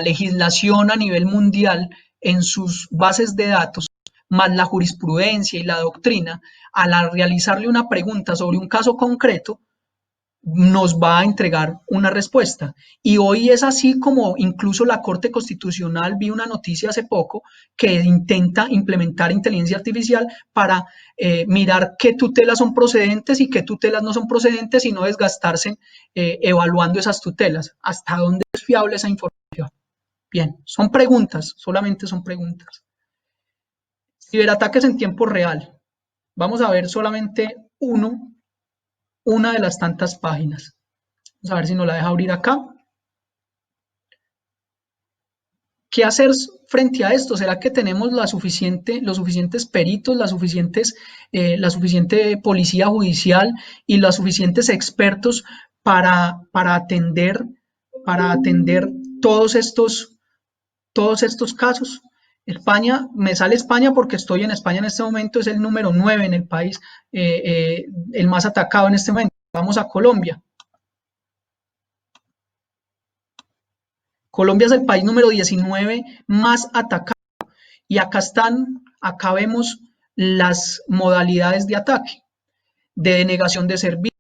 legislación a nivel mundial en sus bases de datos, más la jurisprudencia y la doctrina, al realizarle una pregunta sobre un caso concreto, nos va a entregar una respuesta. Y hoy es así como incluso la Corte Constitucional, vi una noticia hace poco, que intenta implementar inteligencia artificial para mirar qué tutelas son procedentes y qué tutelas no son procedentes, y no desgastarse evaluando esas tutelas. ¿Hasta dónde es fiable esa información? Bien, son preguntas, solamente son preguntas. Ciberataques en tiempo real. Vamos a ver solamente una de las tantas páginas. Vamos a ver si nos la deja abrir acá. ¿Qué hacer frente a esto? ¿Será que tenemos los suficientes peritos, la suficiente policía judicial y los suficientes expertos para atender todos estos casos? España, me sale España porque estoy en España en este momento, es el número 9 en el país, el más atacado en este momento. Vamos a Colombia. Colombia es el país número 19 más atacado, y acá vemos las modalidades de ataque: de denegación de servicio,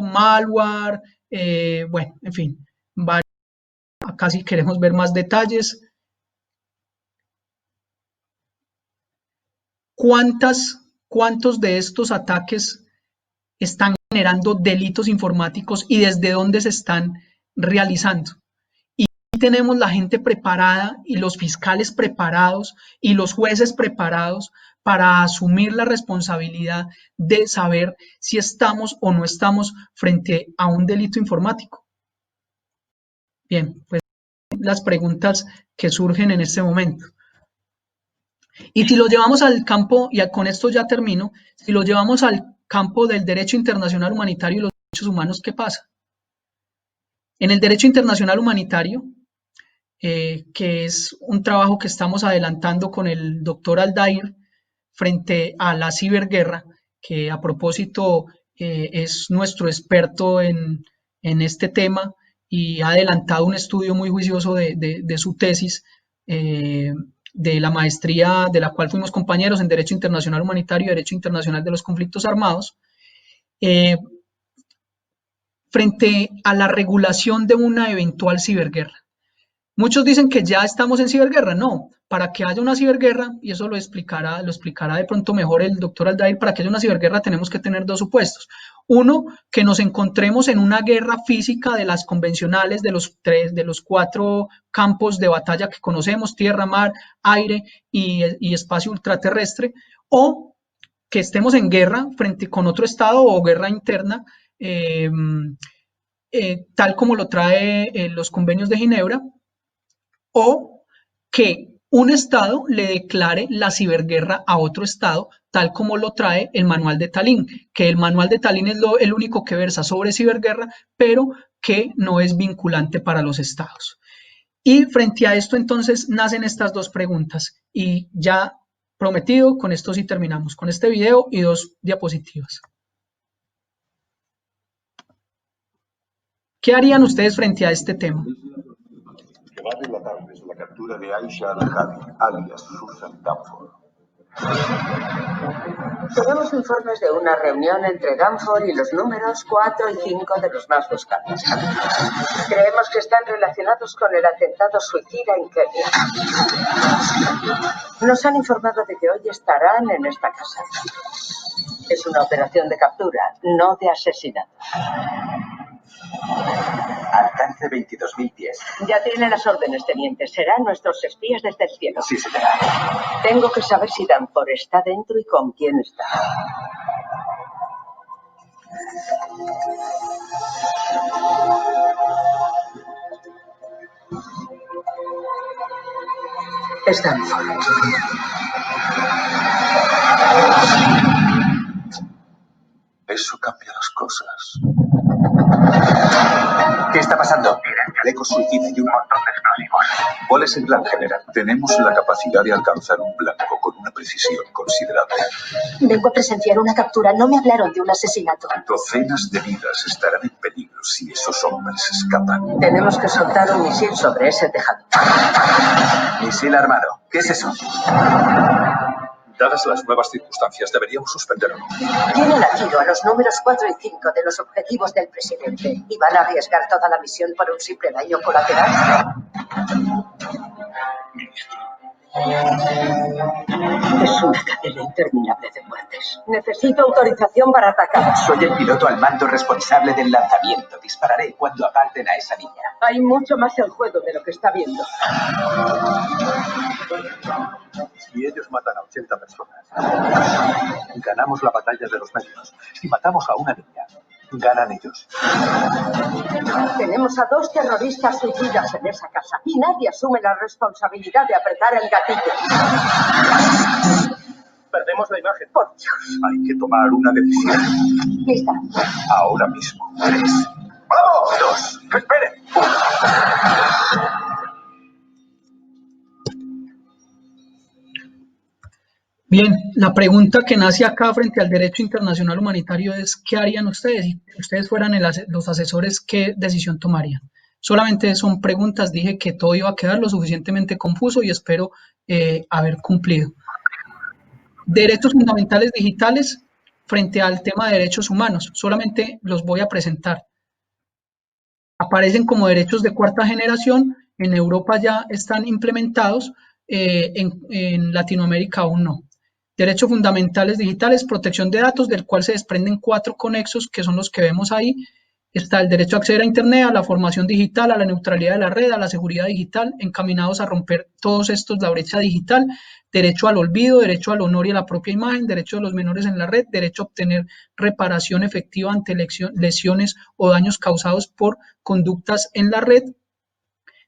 malware, bueno, en fin, acá si queremos ver más detalles. ¿Cuántos de estos ataques están generando delitos informáticos y desde dónde se están realizando? Y tenemos la gente preparada y los fiscales preparados y los jueces preparados para asumir la responsabilidad de saber si estamos o no estamos frente a un delito informático. Bien, pues las preguntas que surgen en este momento. Y si lo llevamos al campo, y con esto ya termino, si lo llevamos al campo del derecho internacional humanitario y los derechos humanos, ¿qué pasa? En el derecho internacional humanitario, que es un trabajo que estamos adelantando con el doctor Aldair frente a la ciberguerra, que a propósito es nuestro experto en este tema y ha adelantado un estudio muy juicioso de su tesis de la maestría de la cual fuimos compañeros en Derecho Internacional Humanitario y Derecho Internacional de los Conflictos Armados, frente a la regulación de una eventual ciberguerra. Muchos dicen que ya estamos en ciberguerra. No, para que haya una ciberguerra, y eso lo explicará de pronto mejor el doctor Aldair, para que haya una ciberguerra tenemos que tener dos supuestos. Uno, que nos encontremos en una guerra física de las convencionales, de los 4 campos de batalla que conocemos, tierra, mar, aire y espacio ultraterrestre, o que estemos en guerra frente con otro estado o guerra interna, tal como lo trae los convenios de Ginebra, o que un estado le declare la ciberguerra a otro estado, tal como lo trae el manual de Tallinn, que el manual de Tallinn es el único que versa sobre ciberguerra, pero que no es vinculante para los estados. Y frente a esto entonces nacen estas dos preguntas, y ya prometido, con esto sí terminamos, con este video y 2 diapositivas. ¿Qué harían ustedes frente a este tema? Que va a relatarles la captura de Aisha al-Hadi, alias Susan Danforth. Tenemos informes de una reunión entre Danforth y los números 4 y 5 de los más buscados. Creemos que están relacionados con el atentado suicida en Kenia. Nos han informado de que hoy estarán en esta casa. Es una operación de captura, no de asesinato. Alcance 22.000 pies. Ya tiene las órdenes, teniente. Serán nuestros espías desde el cielo. Sí, señora. Tengo que saber si Danforth está dentro y con quién está. Es Danforth. Eso cambia las cosas. ¿Qué está pasando? Chaleco suicida y un montón de explosivos. ¿Cuál es el plan, general? Tenemos la capacidad de alcanzar un blanco con una precisión considerable. Vengo a presenciar una captura. No me hablaron de un asesinato. Docenas de vidas estarán en peligro si esos hombres escapan. Tenemos que soltar un misil sobre ese tejado. Misil armado. ¿Qué es eso? Dadas las nuevas circunstancias, deberíamos suspenderlo. Tienen a tiro a los números 4 y 5 de los objetivos del presidente y van a arriesgar toda la misión por un simple daño colateral. Ministro. Es una cadena interminable de muertes. Necesito autorización para atacar. Soy el piloto al mando responsable del lanzamiento. Dispararé cuando aparten a esa niña. Hay mucho más en juego de lo que está viendo. Si ellos matan a 80 personas, ganamos la batalla de los medios. Si matamos a una niña, ganan ellos. Tenemos a 2 terroristas suicidas en esa casa y nadie asume la responsabilidad de apretar el gatillo. Perdemos la imagen. Por Dios. Hay que tomar una decisión. Lista. Ahora mismo. 3. ¡Vamos! 2. ¡Esperen! 1. Bien, la pregunta que nace acá frente al derecho internacional humanitario es ¿qué harían ustedes? Si ustedes fueran los asesores, ¿qué decisión tomarían? Solamente son preguntas, dije que todo iba a quedar lo suficientemente confuso y espero haber cumplido. Derechos fundamentales digitales frente al tema de derechos humanos, solamente los voy a presentar. Aparecen como derechos de 4ª generación, en Europa ya están implementados, en Latinoamérica aún no. Derechos fundamentales digitales, protección de datos, del cual se desprenden 4 conexos, que son los que vemos ahí. Está el derecho a acceder a Internet, a la formación digital, a la neutralidad de la red, a la seguridad digital, encaminados a romper todos estos, la brecha digital, derecho al olvido, derecho al honor y a la propia imagen, derecho de los menores en la red, derecho a obtener reparación efectiva ante lesiones o daños causados por conductas en la red,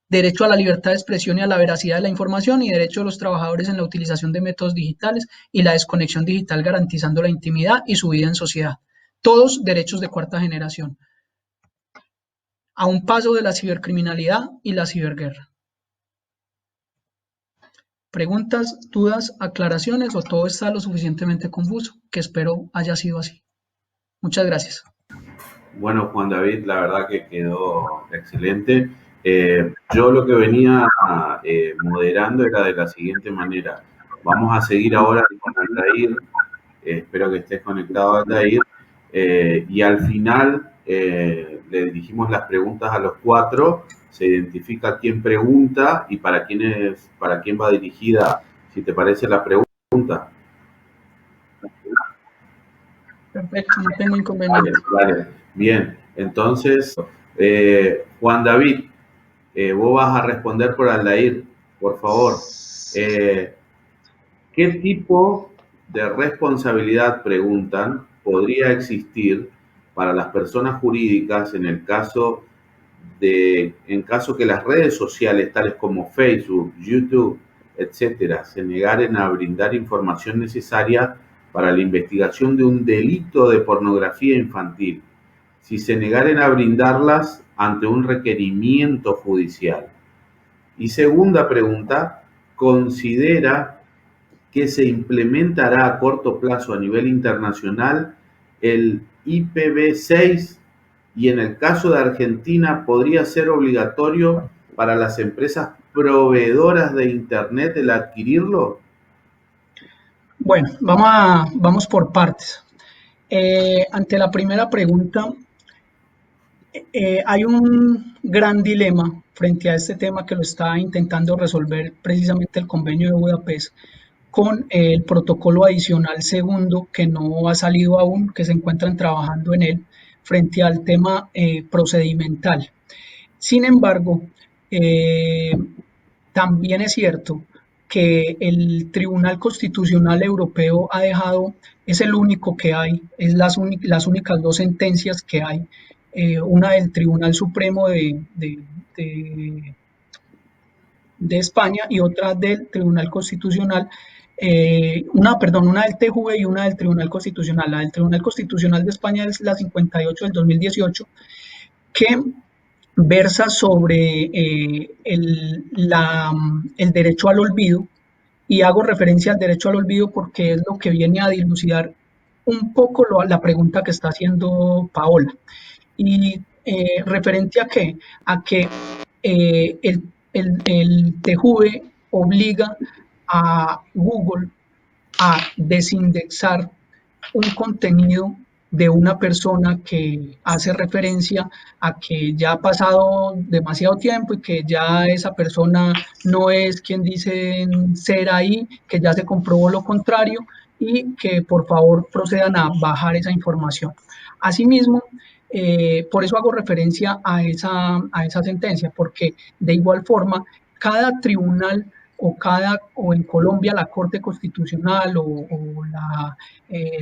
derecho a la libertad de expresión y a la veracidad de la información y derecho de los trabajadores en la utilización de métodos digitales y la desconexión digital garantizando la intimidad y su vida en sociedad. Todos derechos de 4ª generación. A un paso de la cibercriminalidad y la ciberguerra. ¿Preguntas, dudas, aclaraciones o todo está lo suficientemente confuso? Que espero haya sido así. Muchas gracias. Bueno, Juan David, la verdad que quedó excelente. Yo lo que venía moderando era de la siguiente manera. Vamos a seguir ahora con Aldair. Espero que estés conectado, Aldair. Y al final le dirigimos las preguntas a los cuatro. Se identifica quién pregunta y para quién va dirigida, si te parece la pregunta. Perfecto, no tengo inconveniente. Vale. Bien, entonces, Juan David, vos vas a responder por Aldair, por favor. ¿Qué tipo de responsabilidad, preguntan, podría existir para las personas jurídicas en caso que las redes sociales tales como Facebook, YouTube, etcétera, se negaren a brindar información necesaria para la investigación de un delito de pornografía infantil, si se negaren a brindarlas ante un requerimiento judicial? Y segunda pregunta, ¿considera que se implementará a corto plazo a nivel internacional el IPv6 y en el caso de Argentina podría ser obligatorio para las empresas proveedoras de Internet el adquirirlo? Bueno, vamos por partes. Ante la primera pregunta, hay un gran dilema frente a este tema que lo está intentando resolver precisamente el Convenio de Budapest con el protocolo adicional segundo que no ha salido aún, que se encuentran trabajando en él frente al tema procedimental. Sin embargo, también es cierto que el Tribunal Constitucional Europeo es el único que hay, es las únicas dos sentencias que hay, una del Tribunal Supremo de España y otra del Tribunal Constitucional, una del TJUE y una del Tribunal Constitucional. La del Tribunal Constitucional de España es la 58 del 2018, que versa sobre el derecho al olvido, y hago referencia al derecho al olvido porque es lo que viene a dilucidar un poco la pregunta que está haciendo Paola. Y referente a qué? A que el TJUE obliga a Google a desindexar un contenido de una persona que hace referencia a que ya ha pasado demasiado tiempo y que ya esa persona no es quien dicen ser ahí, que ya se comprobó lo contrario y que por favor procedan a bajar esa información. Asimismo, por eso hago referencia a esa sentencia, porque de igual forma cada tribunal o en Colombia la Corte Constitucional o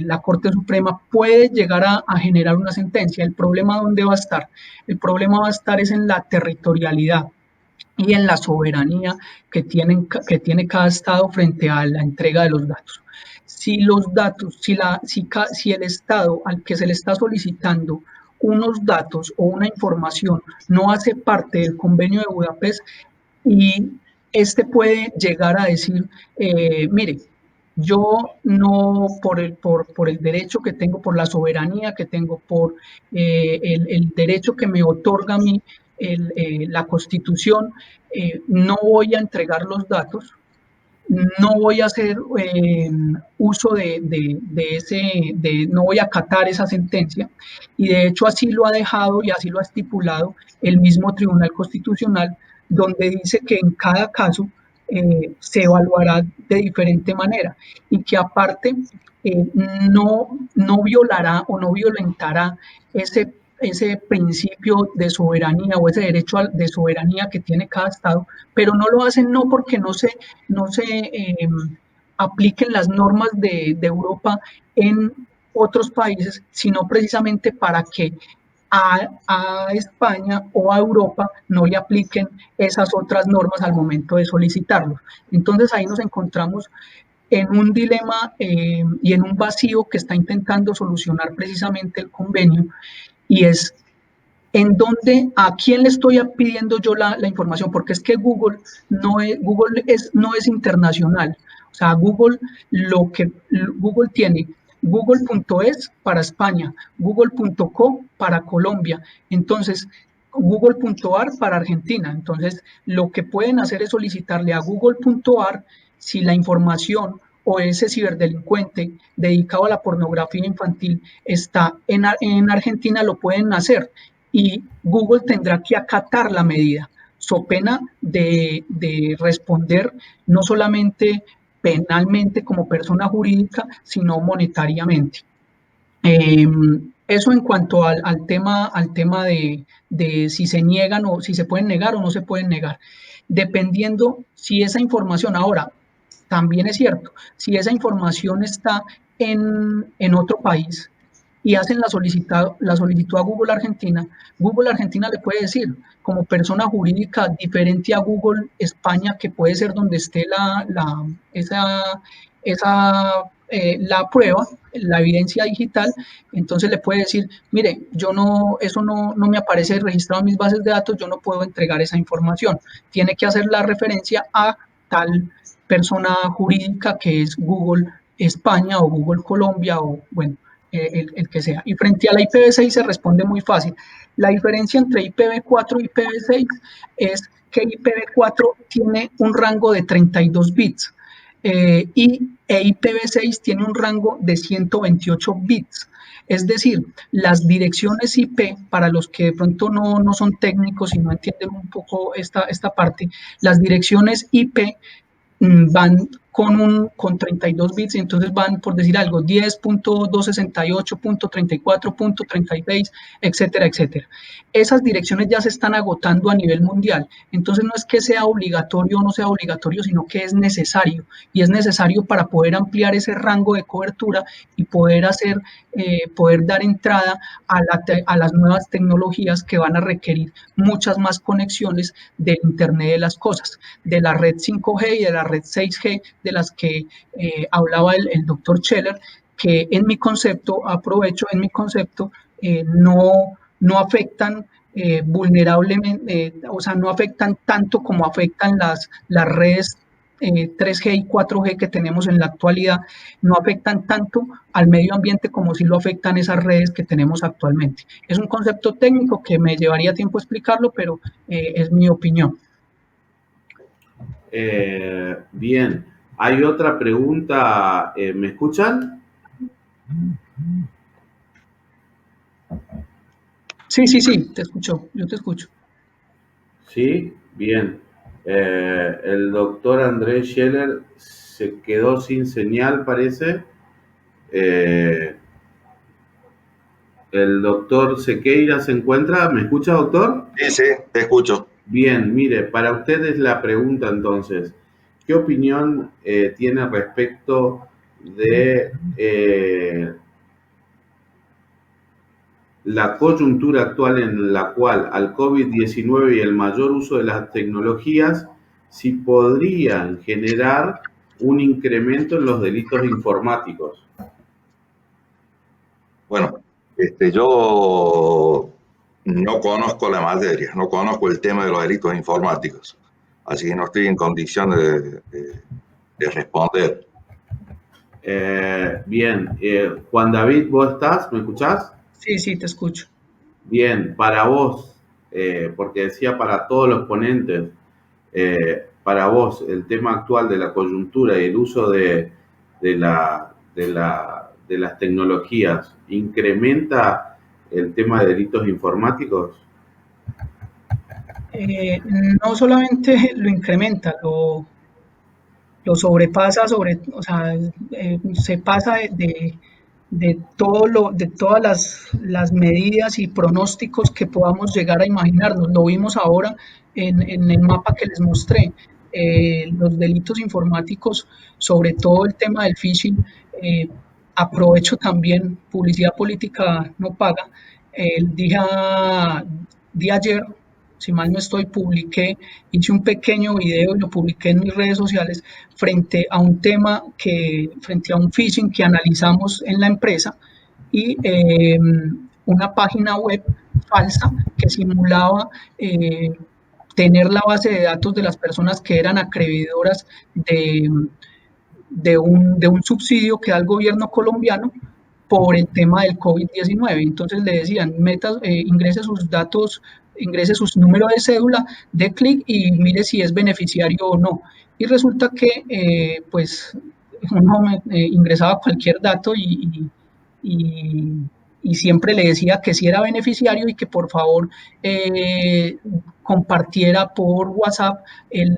la Corte Suprema puede llegar a generar una sentencia. El problema, ¿dónde va a estar? El problema va a estar es en la territorialidad y en la soberanía que tiene cada estado frente a la entrega de los datos. Si los datos, si el estado al que se le está solicitando unos datos o una información no hace parte del Convenio de Budapest, y este puede llegar a decir, mire, yo no, por el derecho que tengo, por la soberanía que tengo, por el derecho que me otorga a mí la Constitución, no voy a entregar los datos, no voy a hacer uso no voy a acatar esa sentencia, y de hecho así lo ha dejado y así lo ha estipulado el mismo Tribunal Constitucional, donde dice que en cada caso se evaluará de diferente manera y que aparte no violará o no violentará ese principio de soberanía o ese derecho de soberanía que tiene cada estado, pero no lo hacen no porque no se apliquen las normas de Europa en otros países, sino precisamente para que a España o a Europa no le apliquen esas otras normas al momento de solicitarlo. Entonces ahí nos encontramos en un dilema y en un vacío que está intentando solucionar precisamente el convenio, y es a quién le estoy pidiendo yo la información, porque es que Google no es internacional. O sea, Google tiene google.es para España, google.co para Colombia. Entonces, Google.ar para Argentina. Entonces, lo que pueden hacer es solicitarle a Google.ar si la información o ese ciberdelincuente dedicado a la pornografía infantil está en Argentina, lo pueden hacer y Google tendrá que acatar la medida, so pena de responder no solamente penalmente como persona jurídica, sino monetariamente. Eso en cuanto al tema de si se niegan o si se pueden negar o no se pueden negar, dependiendo si esa información, ahora, también es cierto, si esa información está en otro país y hacen la solicitud a Google Argentina le puede decir, como persona jurídica diferente a Google España, que puede ser donde esté la prueba, la evidencia digital, entonces le puede decir, mire, eso no me aparece registrado en mis bases de datos, yo no puedo entregar esa información. Tiene que hacer la referencia a tal persona jurídica que es Google España o Google Colombia o bueno, el que sea. Y frente a la IPv6 se responde muy fácil. La diferencia entre IPv4 y IPv6 es que IPv4 tiene un rango de 32 bits y IPv6 tiene un rango de 128 bits. Es decir, las direcciones IP, para los que de pronto no son técnicos y no entienden un poco esta parte, las direcciones IP van con 32 bits y entonces van, por decir algo, 10.268.34.36, etcétera, etcétera. Esas direcciones ya se están agotando a nivel mundial. Entonces no es que sea obligatorio o no sea obligatorio, sino que es necesario. Y es necesario para poder ampliar ese rango de cobertura y poder dar entrada a las nuevas tecnologías que van a requerir muchas más conexiones del Internet de las cosas, de la red 5G y de la red 6G, de las que hablaba el doctor Scheller, que en mi concepto, no afectan vulnerablemente, o sea, no afectan tanto como afectan las redes 3G y 4G que tenemos en la actualidad, no afectan tanto al medio ambiente como si lo afectan esas redes que tenemos actualmente. Es un concepto técnico que me llevaría tiempo explicarlo, pero es mi opinión. Bien, hay otra pregunta, ¿me escuchan? Sí, te escucho, yo te escucho. Sí, bien. El doctor Andrés Scheller se quedó sin señal, parece. El doctor Sequeira se encuentra. ¿Me escucha, doctor? Sí, te escucho. Bien, mire, para ustedes la pregunta entonces, ¿qué opinión tiene respecto de la coyuntura actual en la cual al COVID-19 y el mayor uso de las tecnologías, si podrían generar un incremento en los delitos informáticos? Bueno, yo no conozco la materia, no conozco el tema de los delitos informáticos, así que no estoy en condiciones de responder. Bien, Juan David, ¿vos estás? ¿Me escuchás? Sí, te escucho. Bien, para vos, porque decía para todos los ponentes, para vos el tema actual de la coyuntura y el uso de las tecnologías, ¿incrementa el tema de delitos informáticos? No solamente lo incrementa, lo sobrepasa, o sea, se pasa de todas las medidas y pronósticos que podamos llegar a imaginarnos. Lo vimos ahora en el mapa que les mostré. Los delitos informáticos, sobre todo el tema del phishing, aprovecho también, publicidad política no paga. El día de ayer, si mal no estoy, hice un pequeño video y lo publiqué en mis redes sociales frente a un phishing que analizamos en la empresa y una página web falsa que simulaba tener la base de datos de las personas que eran acreedoras de un subsidio que da el gobierno colombiano por el tema del COVID-19. Entonces le decían, ingrese sus datos, ingrese sus números de cédula, dé clic y mire si es beneficiario o no. Y resulta que pues uno ingresaba cualquier dato y siempre le decía que sí era beneficiario y que por favor compartiera por WhatsApp el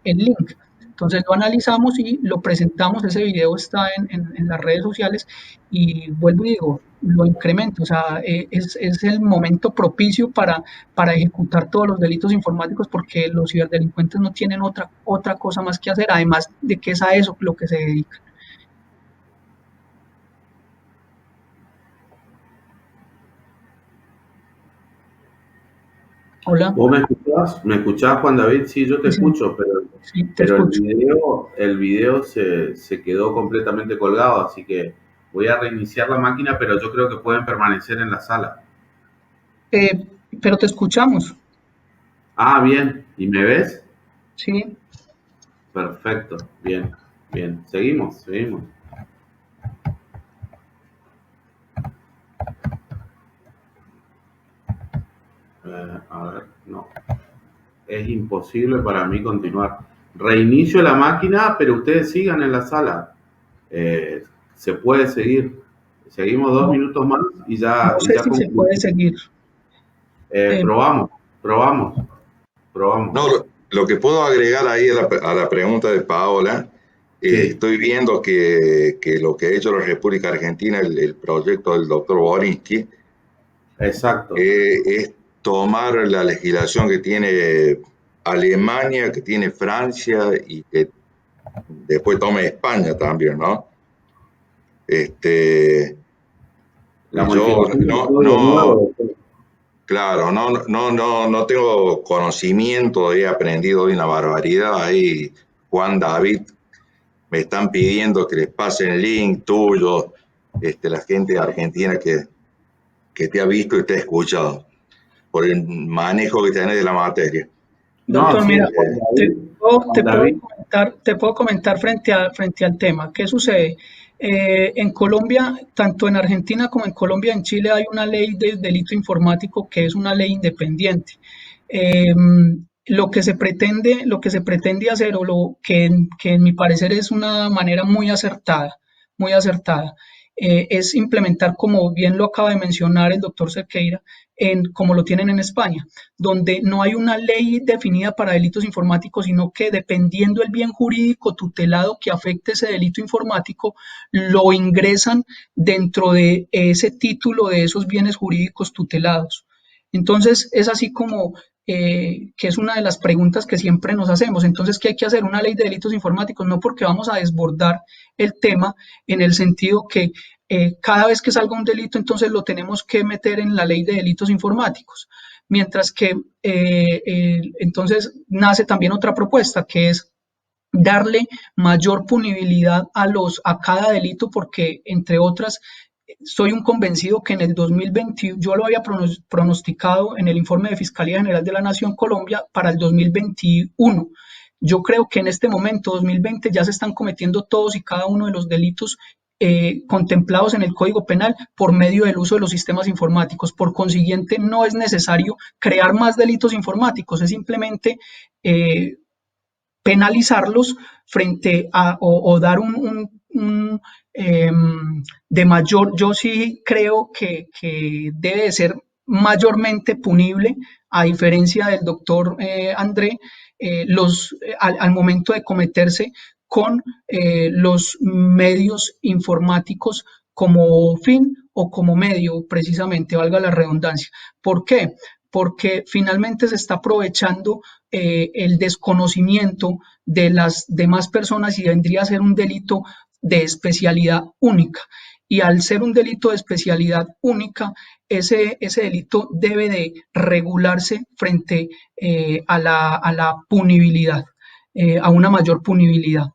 link. Entonces lo analizamos y lo presentamos, ese video está en las redes sociales y vuelvo y digo, lo incremento, o sea, es el momento propicio para ejecutar todos los delitos informáticos porque los ciberdelincuentes no tienen otra cosa más que hacer, además de que es a eso lo que se dedican. Hola. ¿Vos me escuchás? ¿Me escuchás, Juan David? Sí, yo te escucho, pero el video se quedó completamente colgado, así que voy a reiniciar la máquina, pero yo creo que pueden permanecer en la sala. Pero te escuchamos. Ah, bien. ¿Y me ves? Sí. Perfecto. Bien, bien. Seguimos. A ver, no. Es imposible para mí continuar. Reinicio la máquina, pero ustedes sigan en la sala. Se puede seguir. Seguimos 2 minutos más y ya. No sé si se puede seguir. Probamos. No, lo que puedo agregar ahí a la pregunta de Paola, Sí. Estoy viendo que lo que ha hecho la República Argentina, el proyecto del doctor Borinsky, Exacto. Es tomar la legislación que tiene Alemania, que tiene Francia y que después tome España también, ¿no? La yo nuevo. Claro, no tengo conocimiento, he aprendido hoy una barbaridad. Ahí, Juan David, me están pidiendo que les pasen el link tuyo, la gente de Argentina que te ha visto y te ha escuchado, por el manejo que tenés de la materia. Doctor, mira, te puedo comentar frente al tema. ¿Qué sucede? En Colombia, tanto en Argentina como en Colombia, en Chile hay una ley de delito informático que es una ley independiente. Lo que se pretende hacer, o lo que en mi parecer es una manera muy acertada, es implementar, como bien lo acaba de mencionar el doctor Cerqueira, como lo tienen en España, donde no hay una ley definida para delitos informáticos, sino que dependiendo del bien jurídico tutelado que afecte ese delito informático, lo ingresan dentro de ese título de esos bienes jurídicos tutelados. Entonces, es así como que es una de las preguntas que siempre nos hacemos. Entonces, ¿qué hay que hacer? Una ley de delitos informáticos, no porque vamos a desbordar el tema en el sentido que cada vez que salga un delito, entonces lo tenemos que meter en la ley de delitos informáticos. Mientras que entonces nace también otra propuesta, que es darle mayor punibilidad a cada delito, porque entre otras, soy un convencido que en el 2021, yo lo había pronosticado en el informe de Fiscalía General de la Nación Colombia para el 2021. Yo creo que en este momento, 2020, ya se están cometiendo todos y cada uno de los delitos contemplados en el Código Penal por medio del uso de los sistemas informáticos. Por consiguiente, no es necesario crear más delitos informáticos, es simplemente penalizarlos frente a, o dar de mayor, yo sí creo que debe de ser mayormente punible, a diferencia del doctor André, al momento de cometerse con los medios informáticos como fin o como medio, precisamente, valga la redundancia. ¿Por qué? Porque finalmente se está aprovechando el desconocimiento de las demás personas y vendría a ser un delito de especialidad única. Y al ser un delito de especialidad única, ese delito debe de regularse frente a la punibilidad, a una mayor punibilidad.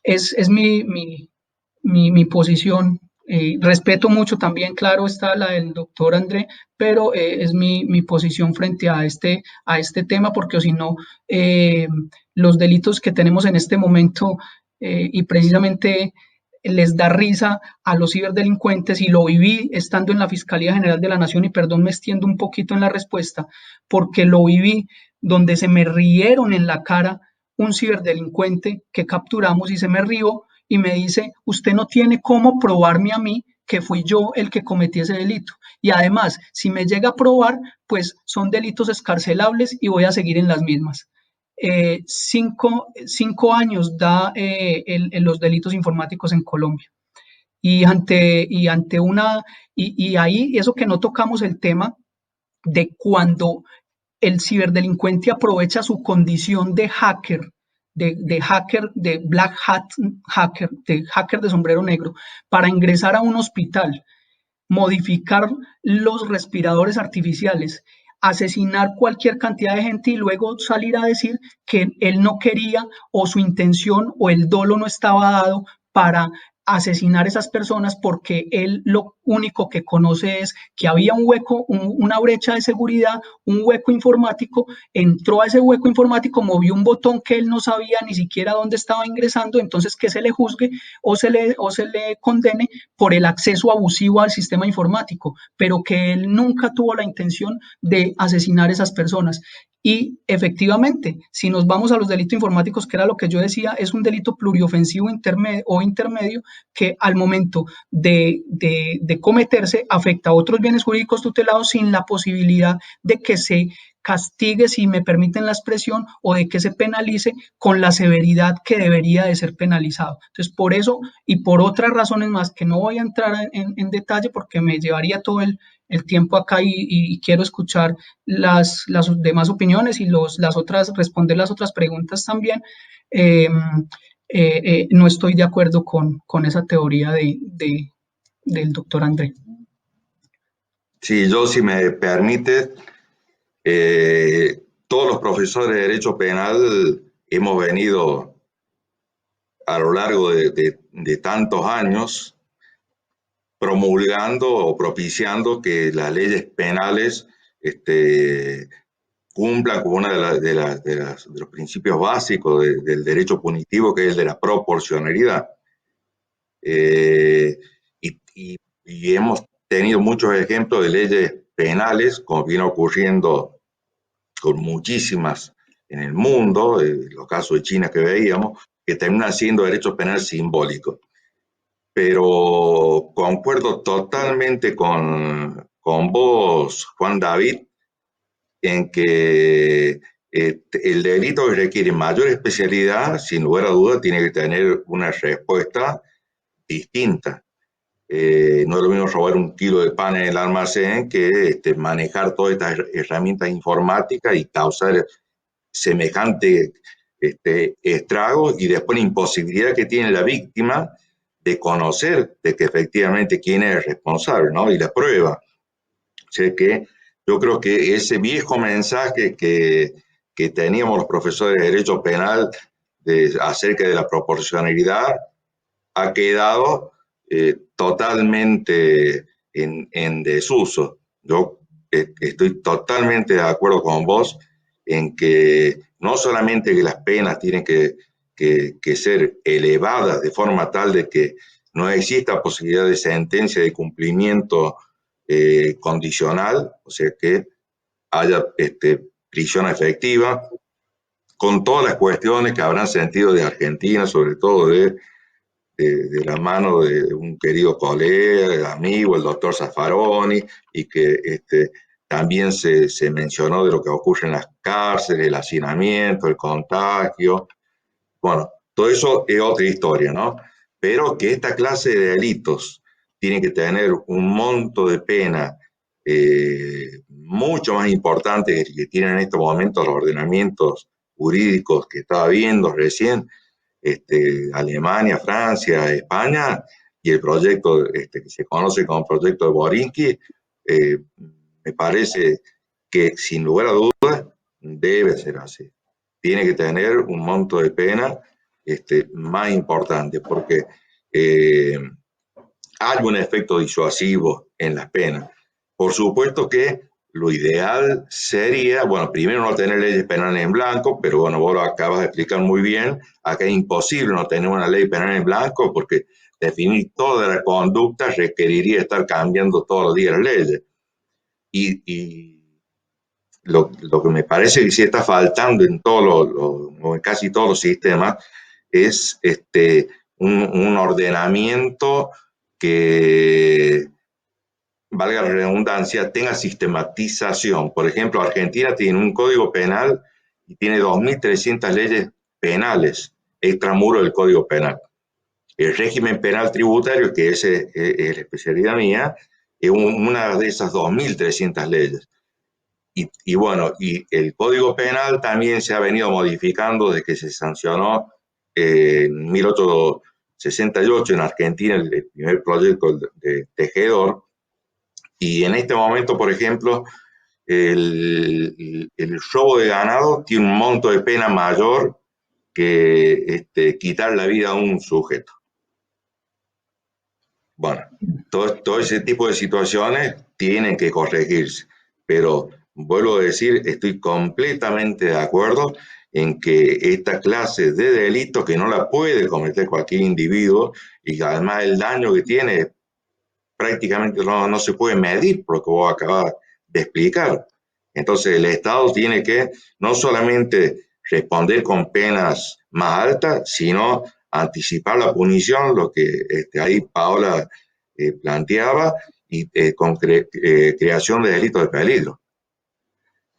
Es mi posición. Respeto mucho también, claro, está la del doctor André, pero es mi posición frente a este tema, porque si no, los delitos que tenemos en este momento, y precisamente les da risa a los ciberdelincuentes, y lo viví estando en la Fiscalía General de la Nación, y perdón, me extiendo un poquito en la respuesta, porque lo viví donde se me rieron en la cara un ciberdelincuente que capturamos, y se me rió y me dice: usted no tiene cómo probarme a mí que fui yo el que cometí ese delito. Y además, si me llega a probar, pues son delitos escarcelables y voy a seguir en las mismas. 5 años da los delitos informáticos en Colombia. Y ahí, eso que no tocamos el tema de cuando el ciberdelincuente aprovecha su condición de hacker, de black hat hacker, de hacker de sombrero negro, para ingresar a un hospital, modificar los respiradores artificiales, asesinar cualquier cantidad de gente, y luego salir a decir que él no quería, o su intención o el dolo no estaba dado para asesinar a esas personas, porque él lo único que conoce es que había un hueco, una brecha de seguridad, un hueco informático, entró a ese hueco informático, movió un botón que él no sabía ni siquiera dónde estaba ingresando, entonces que se le juzgue o se le condene por el acceso abusivo al sistema informático, pero que él nunca tuvo la intención de asesinar a esas personas. Y efectivamente, si nos vamos a los delitos informáticos, que era lo que yo decía, es un delito pluriofensivo intermedio que al momento de cometerse afecta a otros bienes jurídicos tutelados sin la posibilidad de que se castigue, si me permiten la expresión, o de que se penalice con la severidad que debería de ser penalizado. Entonces, por eso y por otras razones más que no voy a entrar en detalle porque me llevaría todo el tiempo acá, y quiero escuchar las demás opiniones y responder las otras preguntas también. No estoy de acuerdo con esa teoría del doctor André. Sí, yo, si me permite, todos los profesores de Derecho Penal hemos venido a lo largo de tantos años promulgando o propiciando que las leyes penales cumplan con uno de los principios básicos del derecho punitivo, que es el de la proporcionalidad. Y hemos tenido muchos ejemplos de leyes penales, como viene ocurriendo con muchísimas en el mundo, los casos de China que veíamos, que terminan siendo derechos penales simbólicos. Pero concuerdo totalmente con vos, Juan David, en que el delito que requiere mayor especialidad, sin lugar a dudas, tiene que tener una respuesta distinta. No es lo mismo robar 1 kilo de pan en el almacén que manejar todas estas herramientas informáticas y causar semejante estrago, y después la imposibilidad que tiene la víctima de conocer de que efectivamente quién es el responsable, ¿no? Y la prueba. O sea que yo creo que ese viejo mensaje que teníamos los profesores de Derecho Penal acerca de la proporcionalidad ha quedado totalmente en desuso. Yo estoy totalmente de acuerdo con vos en que no solamente que las penas tienen que ser elevadas de forma tal de que no exista posibilidad de sentencia de cumplimiento condicional, o sea que haya prisión efectiva, con todas las cuestiones que habrán sentido de Argentina, sobre todo de la mano de un querido colega, amigo, el doctor Zaffaroni, y que también se mencionó de lo que ocurre en las cárceles, el hacinamiento, el contagio. Bueno, todo eso es otra historia, ¿no? Pero que esta clase de delitos tiene que tener un monto de pena mucho más importante que tienen en estos momentos los ordenamientos jurídicos que estaba viendo recién, Alemania, Francia, España, y el proyecto que se conoce como proyecto de Borinsky, me parece que sin lugar a dudas debe ser así. Tiene que tener un monto de pena más importante, porque hay un efecto disuasivo en las penas. Por supuesto que lo ideal sería, bueno, primero no tener leyes penales en blanco, pero bueno, vos lo acabas de explicar muy bien, acá es imposible no tener una ley penal en blanco, porque definir toda la conducta requeriría estar cambiando todos los días las leyes. Y lo que me parece que sí está faltando en en casi todos los sistemas es un ordenamiento que, valga la redundancia, tenga sistematización. Por ejemplo, Argentina tiene un código penal y tiene 2.300 leyes penales, extramuro del código penal. El régimen penal tributario, que es la especialidad mía, es una de esas 2.300 leyes. Y bueno, y el Código Penal también se ha venido modificando desde que se sancionó en 1868 en Argentina el primer proyecto de Tejedor. Y en este momento, por ejemplo, el robo de ganado tiene un monto de pena mayor que quitar la vida a un sujeto. Bueno, todo ese tipo de situaciones tienen que corregirse, pero vuelvo a decir, estoy completamente de acuerdo en que esta clase de delitos que no la puede cometer cualquier individuo y además el daño que tiene prácticamente no se puede medir por lo que vos acabas de explicar. Entonces el Estado tiene que no solamente responder con penas más altas, sino anticipar la punición, lo que ahí Paola planteaba, y con creación de delitos de peligro.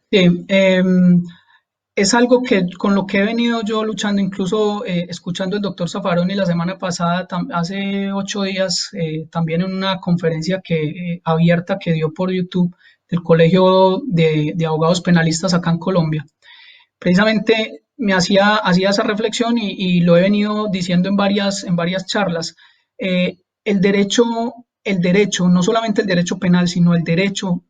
Sí, es algo con lo que he venido yo luchando, incluso escuchando al doctor Zaffaroni la semana pasada, hace 8 días, también en una conferencia abierta que dio por YouTube del Colegio de Abogados Penalistas acá en Colombia. Precisamente me hacía esa reflexión y lo he venido diciendo en varias charlas. El derecho, no solamente el derecho penal, sino el derecho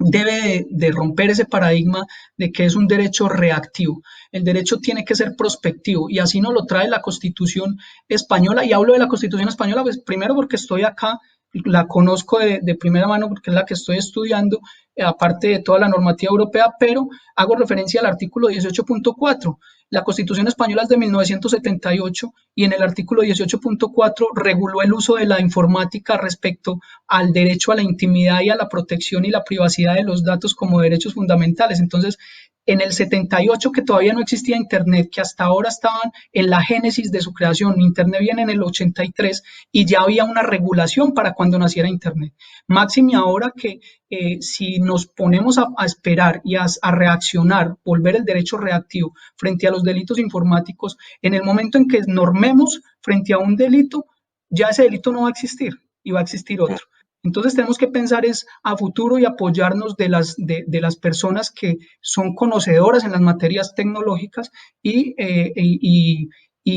debe de romper ese paradigma de que es un derecho reactivo. El derecho tiene que ser prospectivo y así nos lo trae la Constitución española. Y hablo de la Constitución española, pues primero porque estoy acá, la conozco de primera mano porque es la que estoy estudiando, aparte de toda la normativa europea, pero hago referencia al artículo 18.4. La Constitución española es de 1978 y en el artículo 18.4 reguló el uso de la informática respecto al derecho a la intimidad y a la protección y la privacidad de los datos como derechos fundamentales. Entonces, en el 78, que todavía no existía Internet, que hasta ahora estaban en la génesis de su creación, Internet viene en el 83 y ya había una regulación para cuando naciera Internet. Máxime ahora que si nos ponemos a esperar y a reaccionar, volver el derecho reactivo frente a los delitos informáticos, en el momento en que normemos frente a un delito, ya ese delito no va a existir y va a existir otro. Entonces tenemos que pensar a futuro y apoyarnos de las personas que son conocedoras en las materias tecnológicas y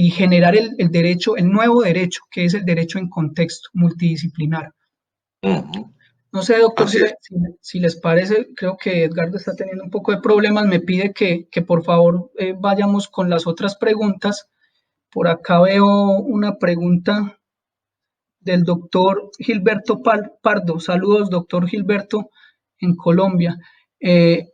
generar el derecho, el nuevo derecho, que es el derecho en contexto multidisciplinar. No sé, doctor, si les parece, creo que Edgardo está teniendo un poco de problemas, me pide que por favor vayamos con las otras preguntas. Por acá veo una pregunta del doctor Gilberto Pardo. Saludos, doctor Gilberto, en Colombia. El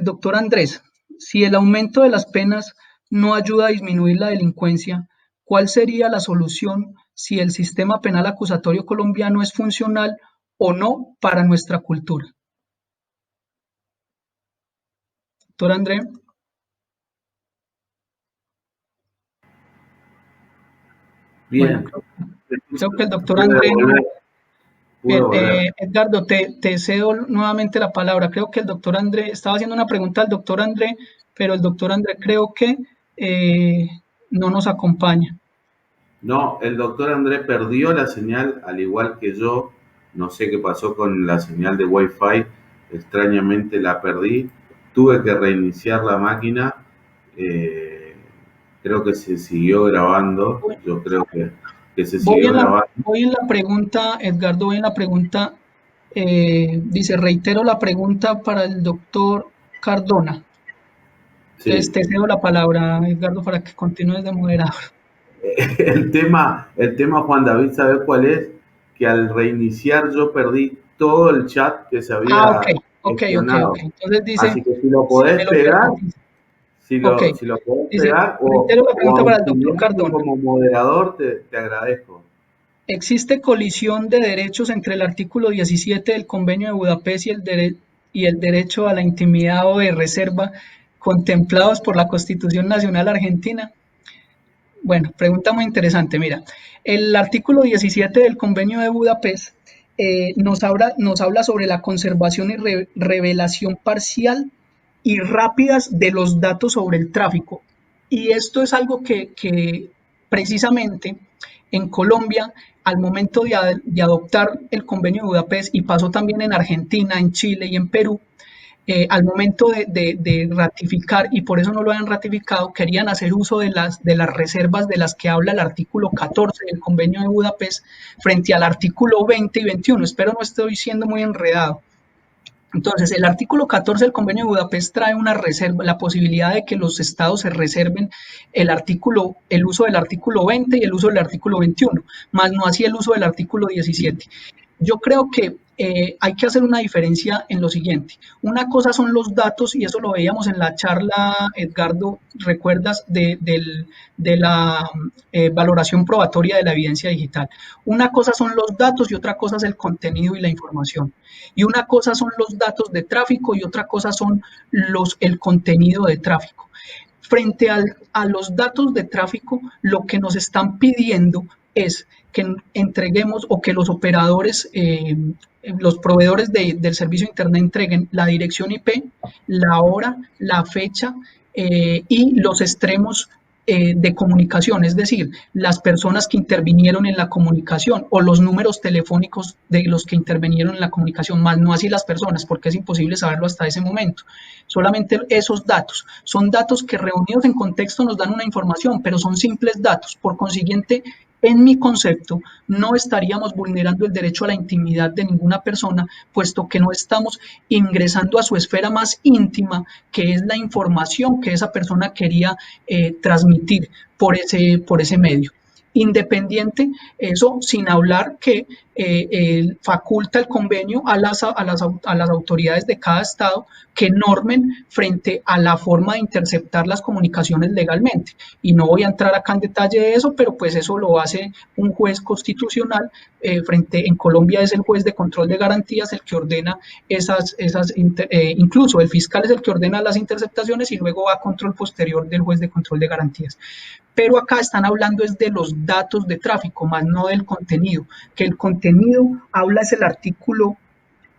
doctor Andrés, si el aumento de las penas no ayuda a disminuir la delincuencia, ¿cuál sería la solución si el sistema penal acusatorio colombiano es funcional o no para nuestra cultura? Doctor Andrés. Bien. Bueno, creo que el doctor Andrés... Bien, Edgardo, te cedo nuevamente la palabra. Creo que el doctor André estaba haciendo una pregunta al doctor André, pero el doctor André creo que no nos acompaña. No, el doctor André perdió la señal, al igual que yo. No sé qué pasó con la señal de Wi-Fi. Extrañamente la perdí. Tuve que reiniciar la máquina. Creo que se siguió grabando. Yo creo que se siguió grabando. Voy en la pregunta, Edgardo, voy en la pregunta. Dice, reitero la pregunta para el doctor Cardona. Sí. Entonces te cedo la palabra, Edgardo, para que continúes de moderador. El tema, Juan David, ¿sabe cuál es? Que al reiniciar yo perdí todo el chat que se había gestionado. Ok. Entonces dice... Así que si lo podés pegar... Si lo podés pegar, reitero la pregunta para el doctor Cardona. Como moderador te agradezco. existe colisión de derechos entre el artículo 17 del Convenio de Budapest y el derecho a la intimidad o de reserva contemplados por la Constitución Nacional Argentina. Bueno, pregunta muy interesante. Mira, el artículo 17 del Convenio de Budapest nos habla sobre la conservación y revelación parcial y rápidas de los datos sobre el tráfico. Y esto es algo que precisamente en Colombia, al momento de adoptar el Convenio de Budapest, y pasó también en Argentina, en Chile y en Perú, al momento de ratificar, y por eso no lo han ratificado, querían hacer uso de las reservas de las que habla el artículo 14 del Convenio de Budapest frente al artículo 20 y 21. Espero no estoy siendo muy enredado. Entonces, el artículo 14 del Convenio de Budapest trae una reserva, la posibilidad de que los estados se reserven el uso del artículo 20 y el uso del artículo 21, más no así el uso del artículo 17. Yo creo que hay que hacer una diferencia en lo siguiente. Una cosa son los datos, y eso lo veíamos en la charla, Edgardo, ¿recuerdas? De la valoración probatoria de la evidencia digital. Una cosa son los datos y otra cosa es el contenido y la información. Y una cosa son los datos de tráfico y otra cosa son el contenido de tráfico. Frente a los datos de tráfico, lo que nos están pidiendo es que entreguemos, o que los operadores, los proveedores del servicio de Internet entreguen la dirección IP, la hora, la fecha y los extremos de comunicación, es decir, las personas que intervinieron en la comunicación o los números telefónicos de los que intervinieron en la comunicación, más no así las personas, porque es imposible saberlo hasta ese momento. Solamente esos datos. Son datos que reunidos en contexto nos dan una información, pero son simples datos. Por consiguiente, en mi concepto, no estaríamos vulnerando el derecho a la intimidad de ninguna persona, puesto que no estamos ingresando a su esfera más íntima, que es la información que esa persona quería transmitir por ese medio. Independiente, eso sin hablar que faculta el convenio a las autoridades de cada estado que normen frente a la forma de interceptar las comunicaciones legalmente. Y no voy a entrar acá en detalle de eso, pero pues eso lo hace un juez constitucional. En Colombia es el juez de control de garantías el que ordena incluso el fiscal es el que ordena las interceptaciones y luego va a control posterior del juez de control de garantías. Pero acá están hablando es de los datos de tráfico, más no del contenido, que el contenido habla es el artículo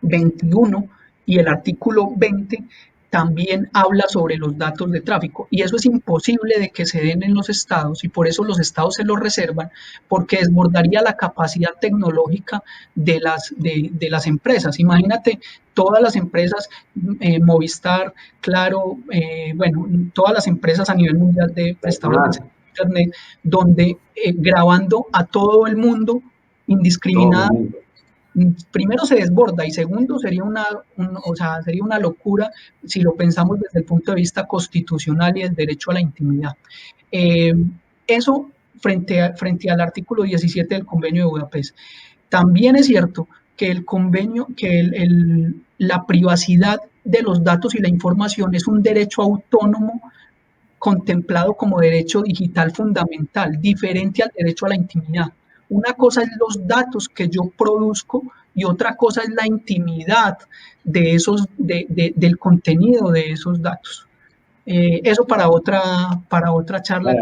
21 y el artículo 20 también habla sobre los datos de tráfico, y eso es imposible de que se den en los estados, y por eso los estados se los reservan, porque desbordaría la capacidad tecnológica de las empresas. Imagínate todas las empresas, Movistar, Claro, bueno, todas las empresas a nivel mundial de prestadores de Internet, donde grabando a todo el mundo indiscriminadamente, primero se desborda y segundo sería sería una locura si lo pensamos desde el punto de vista constitucional y del derecho a la intimidad. Eso frente al artículo 17 del Convenio de Budapest. También es cierto que el convenio, la privacidad de los datos y la información es un derecho autónomo contemplado como derecho digital fundamental, diferente al derecho a la intimidad. Una cosa es los datos que yo produzco y otra cosa es la intimidad de del contenido de esos datos. Eso para otra charla.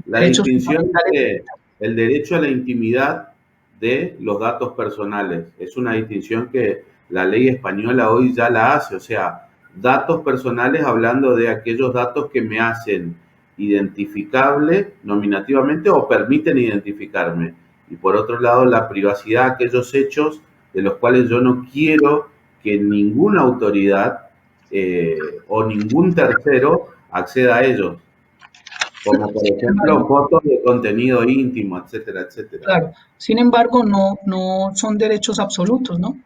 La distinción de el derecho a la intimidad de los datos personales es una distinción que la ley española hoy ya la hace, o sea, datos personales hablando de aquellos datos que me hacen identificable nominativamente o permiten identificarme. Y por otro lado, la privacidad, aquellos hechos de los cuales yo no quiero que ninguna autoridad o ningún tercero acceda a ellos. Como por ejemplo fotos de contenido íntimo, etcétera, etcétera. Claro, sin embargo, no son derechos absolutos, ¿no?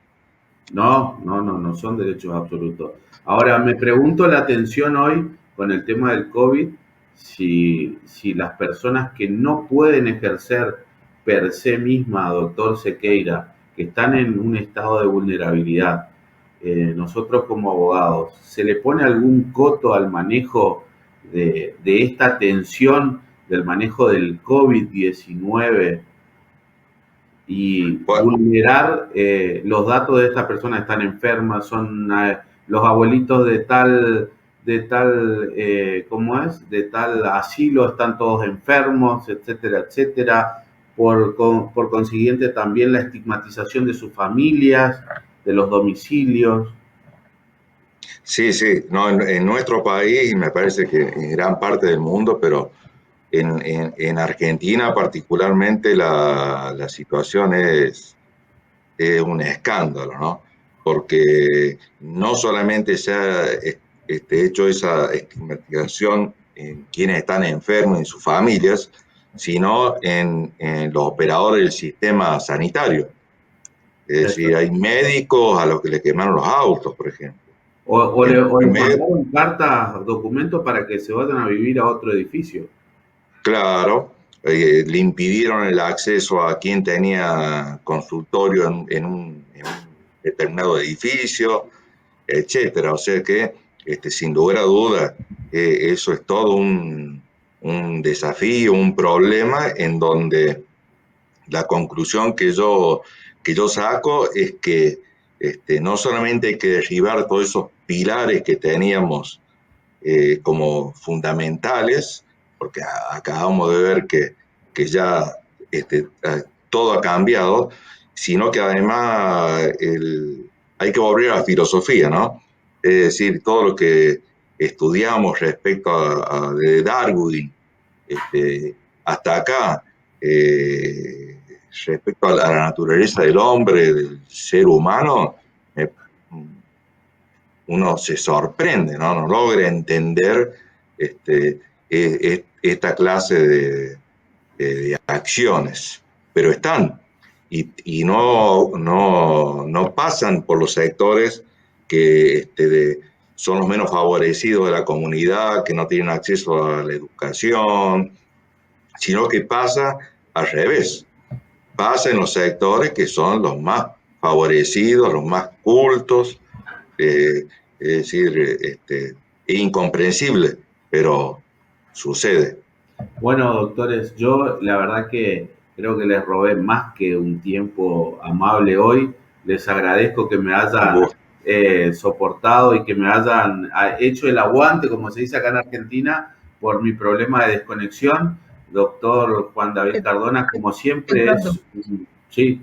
No son derechos absolutos. Ahora, me pregunto la atención hoy con el tema del COVID, si las personas que no pueden ejercer per se misma, doctor Sequeira, que están en un estado de vulnerabilidad, nosotros como abogados, ¿se le pone algún coto al manejo de esta atención del manejo del COVID-19 y Bueno, vulnerar los datos de estas personas que están enfermas, son los abuelitos de tal, ¿cómo es? De tal asilo, están todos enfermos, etcétera, etcétera. Por consiguiente, también la estigmatización de sus familias, de los domicilios. sí, sí, no, en nuestro país, y me parece que en gran parte del mundo, pero en Argentina particularmente la situación es un escándalo, ¿no? Porque no solamente se ha hecho esa estigmatización en quienes están enfermos y en sus familias, sino en los operadores del sistema sanitario. Es decir, hay médicos a los que le quemaron los autos, por ejemplo. O les mandaron cartas, documentos para que se vayan a vivir a otro edificio. Claro, le impidieron el acceso a quien tenía consultorio en un determinado edificio, etcétera. O sea que, sin lugar a dudas, eso es todo un desafío, un problema en donde la conclusión que yo saco es que no solamente hay que derribar todos esos pilares que teníamos como fundamentales, porque acabamos de ver que ya todo ha cambiado, sino que además hay que volver a la filosofía, ¿no? Es decir, todo lo que estudiamos respecto de Darwin hasta acá, respecto a la naturaleza del hombre, del ser humano, uno se sorprende, ¿no? No logra entender esta clase de acciones, pero están y no pasan por los sectores que son los menos favorecidos de la comunidad, que no tienen acceso a la educación, sino que pasa al revés. Pasa en los sectores que son los más favorecidos, los más cultos, es decir, es incomprensible, pero sucede. Bueno, doctores, yo la verdad que creo que les robé más que un tiempo amable hoy. Les agradezco que me hayan soportado y que me hayan hecho el aguante, como se dice acá en Argentina, por mi problema de desconexión. Doctor Juan David Cardona, como siempre es... Sí.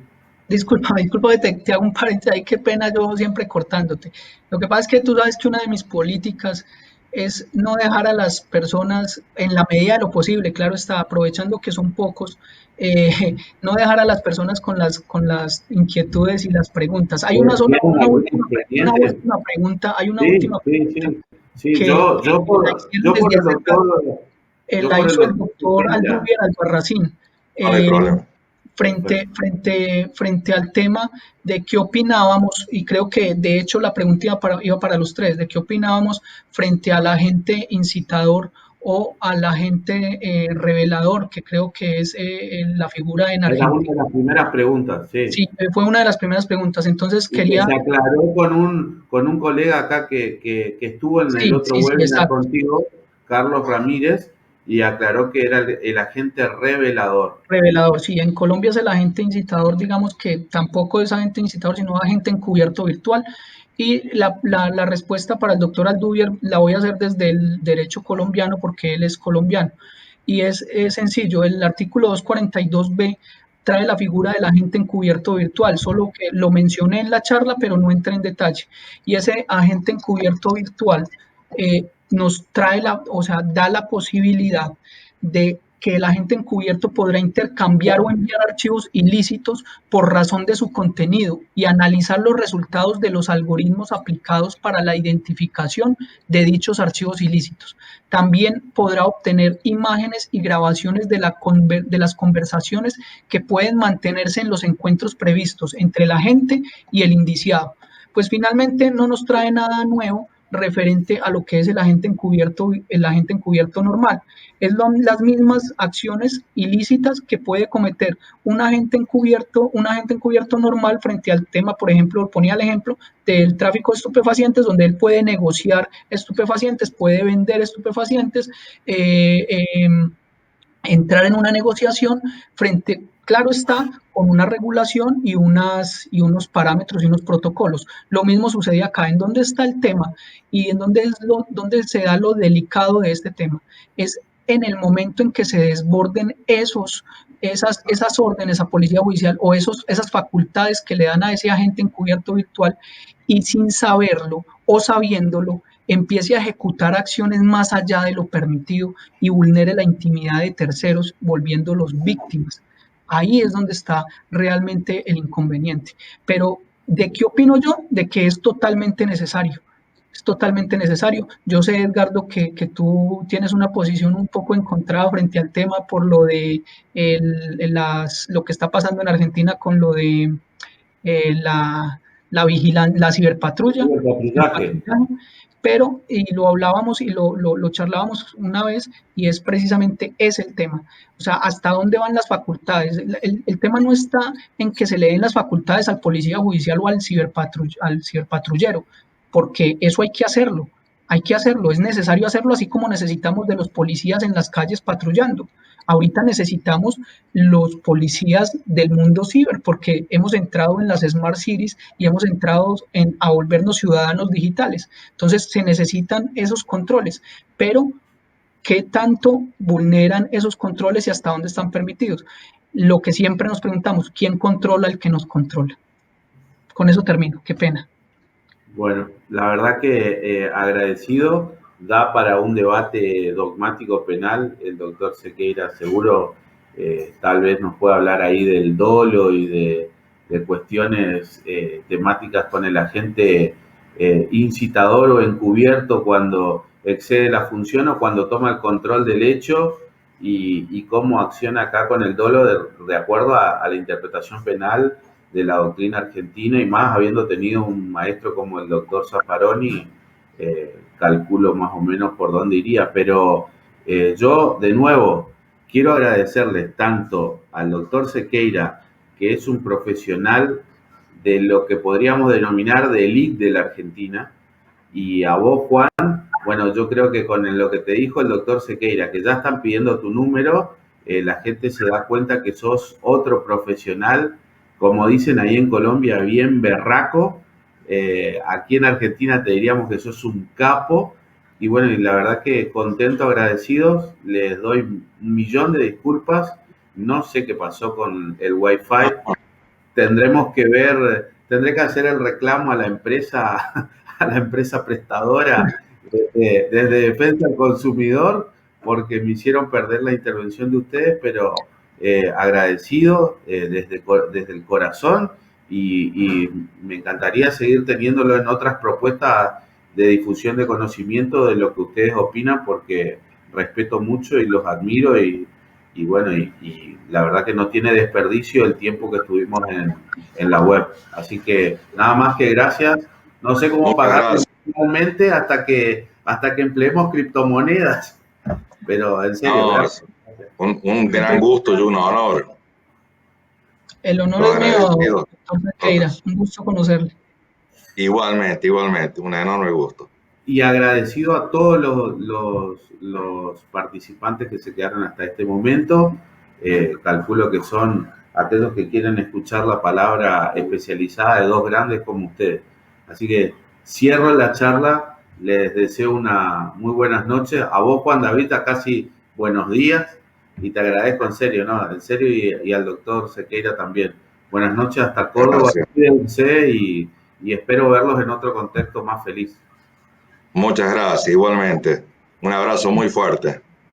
Disculpa, te hago un paréntesis ahí, qué pena yo siempre cortándote. Lo que pasa es que tú sabes que una de mis políticas es no dejar a las personas, en la medida de lo posible, claro está, aprovechando que son pocos, no dejar a las personas con las inquietudes y las preguntas. Hay una última pregunta, Sí, que yo por el doctor... la hizo el doctor Alduvier Albarracín. No hay problema. Frente al tema de qué opinábamos, y creo que de hecho la pregunta iba para los tres, de qué opinábamos frente al agente incitador o al agente revelador, que creo que es la figura en Argentina. Era una de las primeras preguntas, sí. Sí, fue una de las primeras preguntas, entonces quería... Se aclaró con un colega acá que estuvo en el otro webinar contigo, Carlos Ramírez, y aclaró que era el agente revelador. Revelador, sí, en Colombia es el agente incitador, digamos que tampoco es agente incitador, sino agente encubierto virtual. Y la respuesta para el doctor Alduvier la voy a hacer desde el derecho colombiano porque él es colombiano. Y es sencillo, el artículo 242b trae la figura del agente encubierto virtual, solo que lo mencioné en la charla, pero no entré en detalle. Y ese agente encubierto virtual nos trae da la posibilidad de que el agente encubierto podrá intercambiar o enviar archivos ilícitos por razón de su contenido y analizar los resultados de los algoritmos aplicados para la identificación de dichos archivos ilícitos. También podrá obtener imágenes y grabaciones de las conversaciones que pueden mantenerse en los encuentros previstos entre el agente y el indiciado. Pues finalmente no nos trae nada nuevo referente a lo que es el agente encubierto normal. Es las mismas acciones ilícitas que puede cometer un agente encubierto normal frente al tema, por ejemplo, ponía el ejemplo del tráfico de estupefacientes, donde él puede negociar estupefacientes, puede vender estupefacientes, entrar en una negociación frente, claro está, con una regulación y unos parámetros y unos protocolos. Lo mismo sucede acá, en donde está el tema y en donde se da lo delicado de este tema. Es en el momento en que se desborden esas órdenes a policía judicial o esas facultades que le dan a ese agente encubierto virtual y sin saberlo o sabiéndolo, empiece a ejecutar acciones más allá de lo permitido y vulnere la intimidad de terceros, volviéndolos víctimas. Ahí es donde está realmente el inconveniente. Pero, ¿de qué opino yo? De que es totalmente necesario. Es totalmente necesario. Yo sé, Edgardo, que tú tienes una posición un poco encontrada frente al tema por lo de lo que está pasando en Argentina con lo de la ciberpatrulla, El patrullaje. pero y lo hablábamos y lo charlábamos una vez y es precisamente ese el tema. O sea, ¿hasta dónde van las facultades? El tema no está en que se le den las facultades al policía judicial o al ciberpatrullero, porque eso hay que hacerlo, es necesario hacerlo, así como necesitamos de los policías en las calles patrullando. Ahorita necesitamos los policías del mundo ciber porque hemos entrado en las Smart Cities y hemos entrado a volvernos ciudadanos digitales. Entonces se necesitan esos controles, pero ¿qué tanto vulneran esos controles y hasta dónde están permitidos? Lo que siempre nos preguntamos, ¿quién controla al que nos controla? Con eso termino, qué pena. Bueno, la verdad que agradecido, da para un debate dogmático penal. El doctor Sequeira seguro tal vez nos pueda hablar ahí del dolo y de cuestiones temáticas con el agente incitador o encubierto cuando excede la función o cuando toma el control del hecho y cómo acciona acá con el dolo de acuerdo a la interpretación penal de la doctrina argentina y más habiendo tenido un maestro como el doctor Zaffaroni, calculo más o menos por dónde iría, pero yo de nuevo quiero agradecerles tanto al doctor Sequeira, que es un profesional de lo que podríamos denominar de élite de la Argentina, y a vos, Juan. Bueno, yo creo que con lo que te dijo el doctor Sequeira, que ya están pidiendo tu número, la gente se da cuenta que sos otro profesional, como dicen ahí en Colombia, bien berraco. Aquí en Argentina te diríamos que sos un capo. Y bueno, y la verdad que contento, agradecidos. Les doy 1.000.000 de disculpas. No sé qué pasó con el Wi-Fi. Tendré que hacer el reclamo a la empresa prestadora desde Defensa del Consumidor, porque me hicieron perder la intervención de ustedes, pero agradecido desde el corazón y me encantaría seguir teniéndolo en otras propuestas de difusión de conocimiento de lo que ustedes opinan, porque respeto mucho y los admiro y bueno, y la verdad que no tiene desperdicio el tiempo que estuvimos en la web. Así que nada más que gracias. No sé cómo pagar finalmente hasta que empleemos criptomonedas, pero en serio. No, un gran gusto y un honor. El honor es mío, doctor Sequeira. Un gusto conocerle. Igualmente, un enorme gusto. Y agradecido a todos los participantes que se quedaron hasta este momento. Calculo que son aquellos que quieren escuchar la palabra especializada de dos grandes como ustedes. Así que cierro la charla, les deseo una muy buenas noches. A vos, Juan David, casi buenos días y te agradezco en serio, ¿no? En serio y al doctor Sequeira también. Buenas noches hasta Córdoba, cuídense y espero verlos en otro contexto más feliz. Muchas gracias, igualmente. Un abrazo muy fuerte.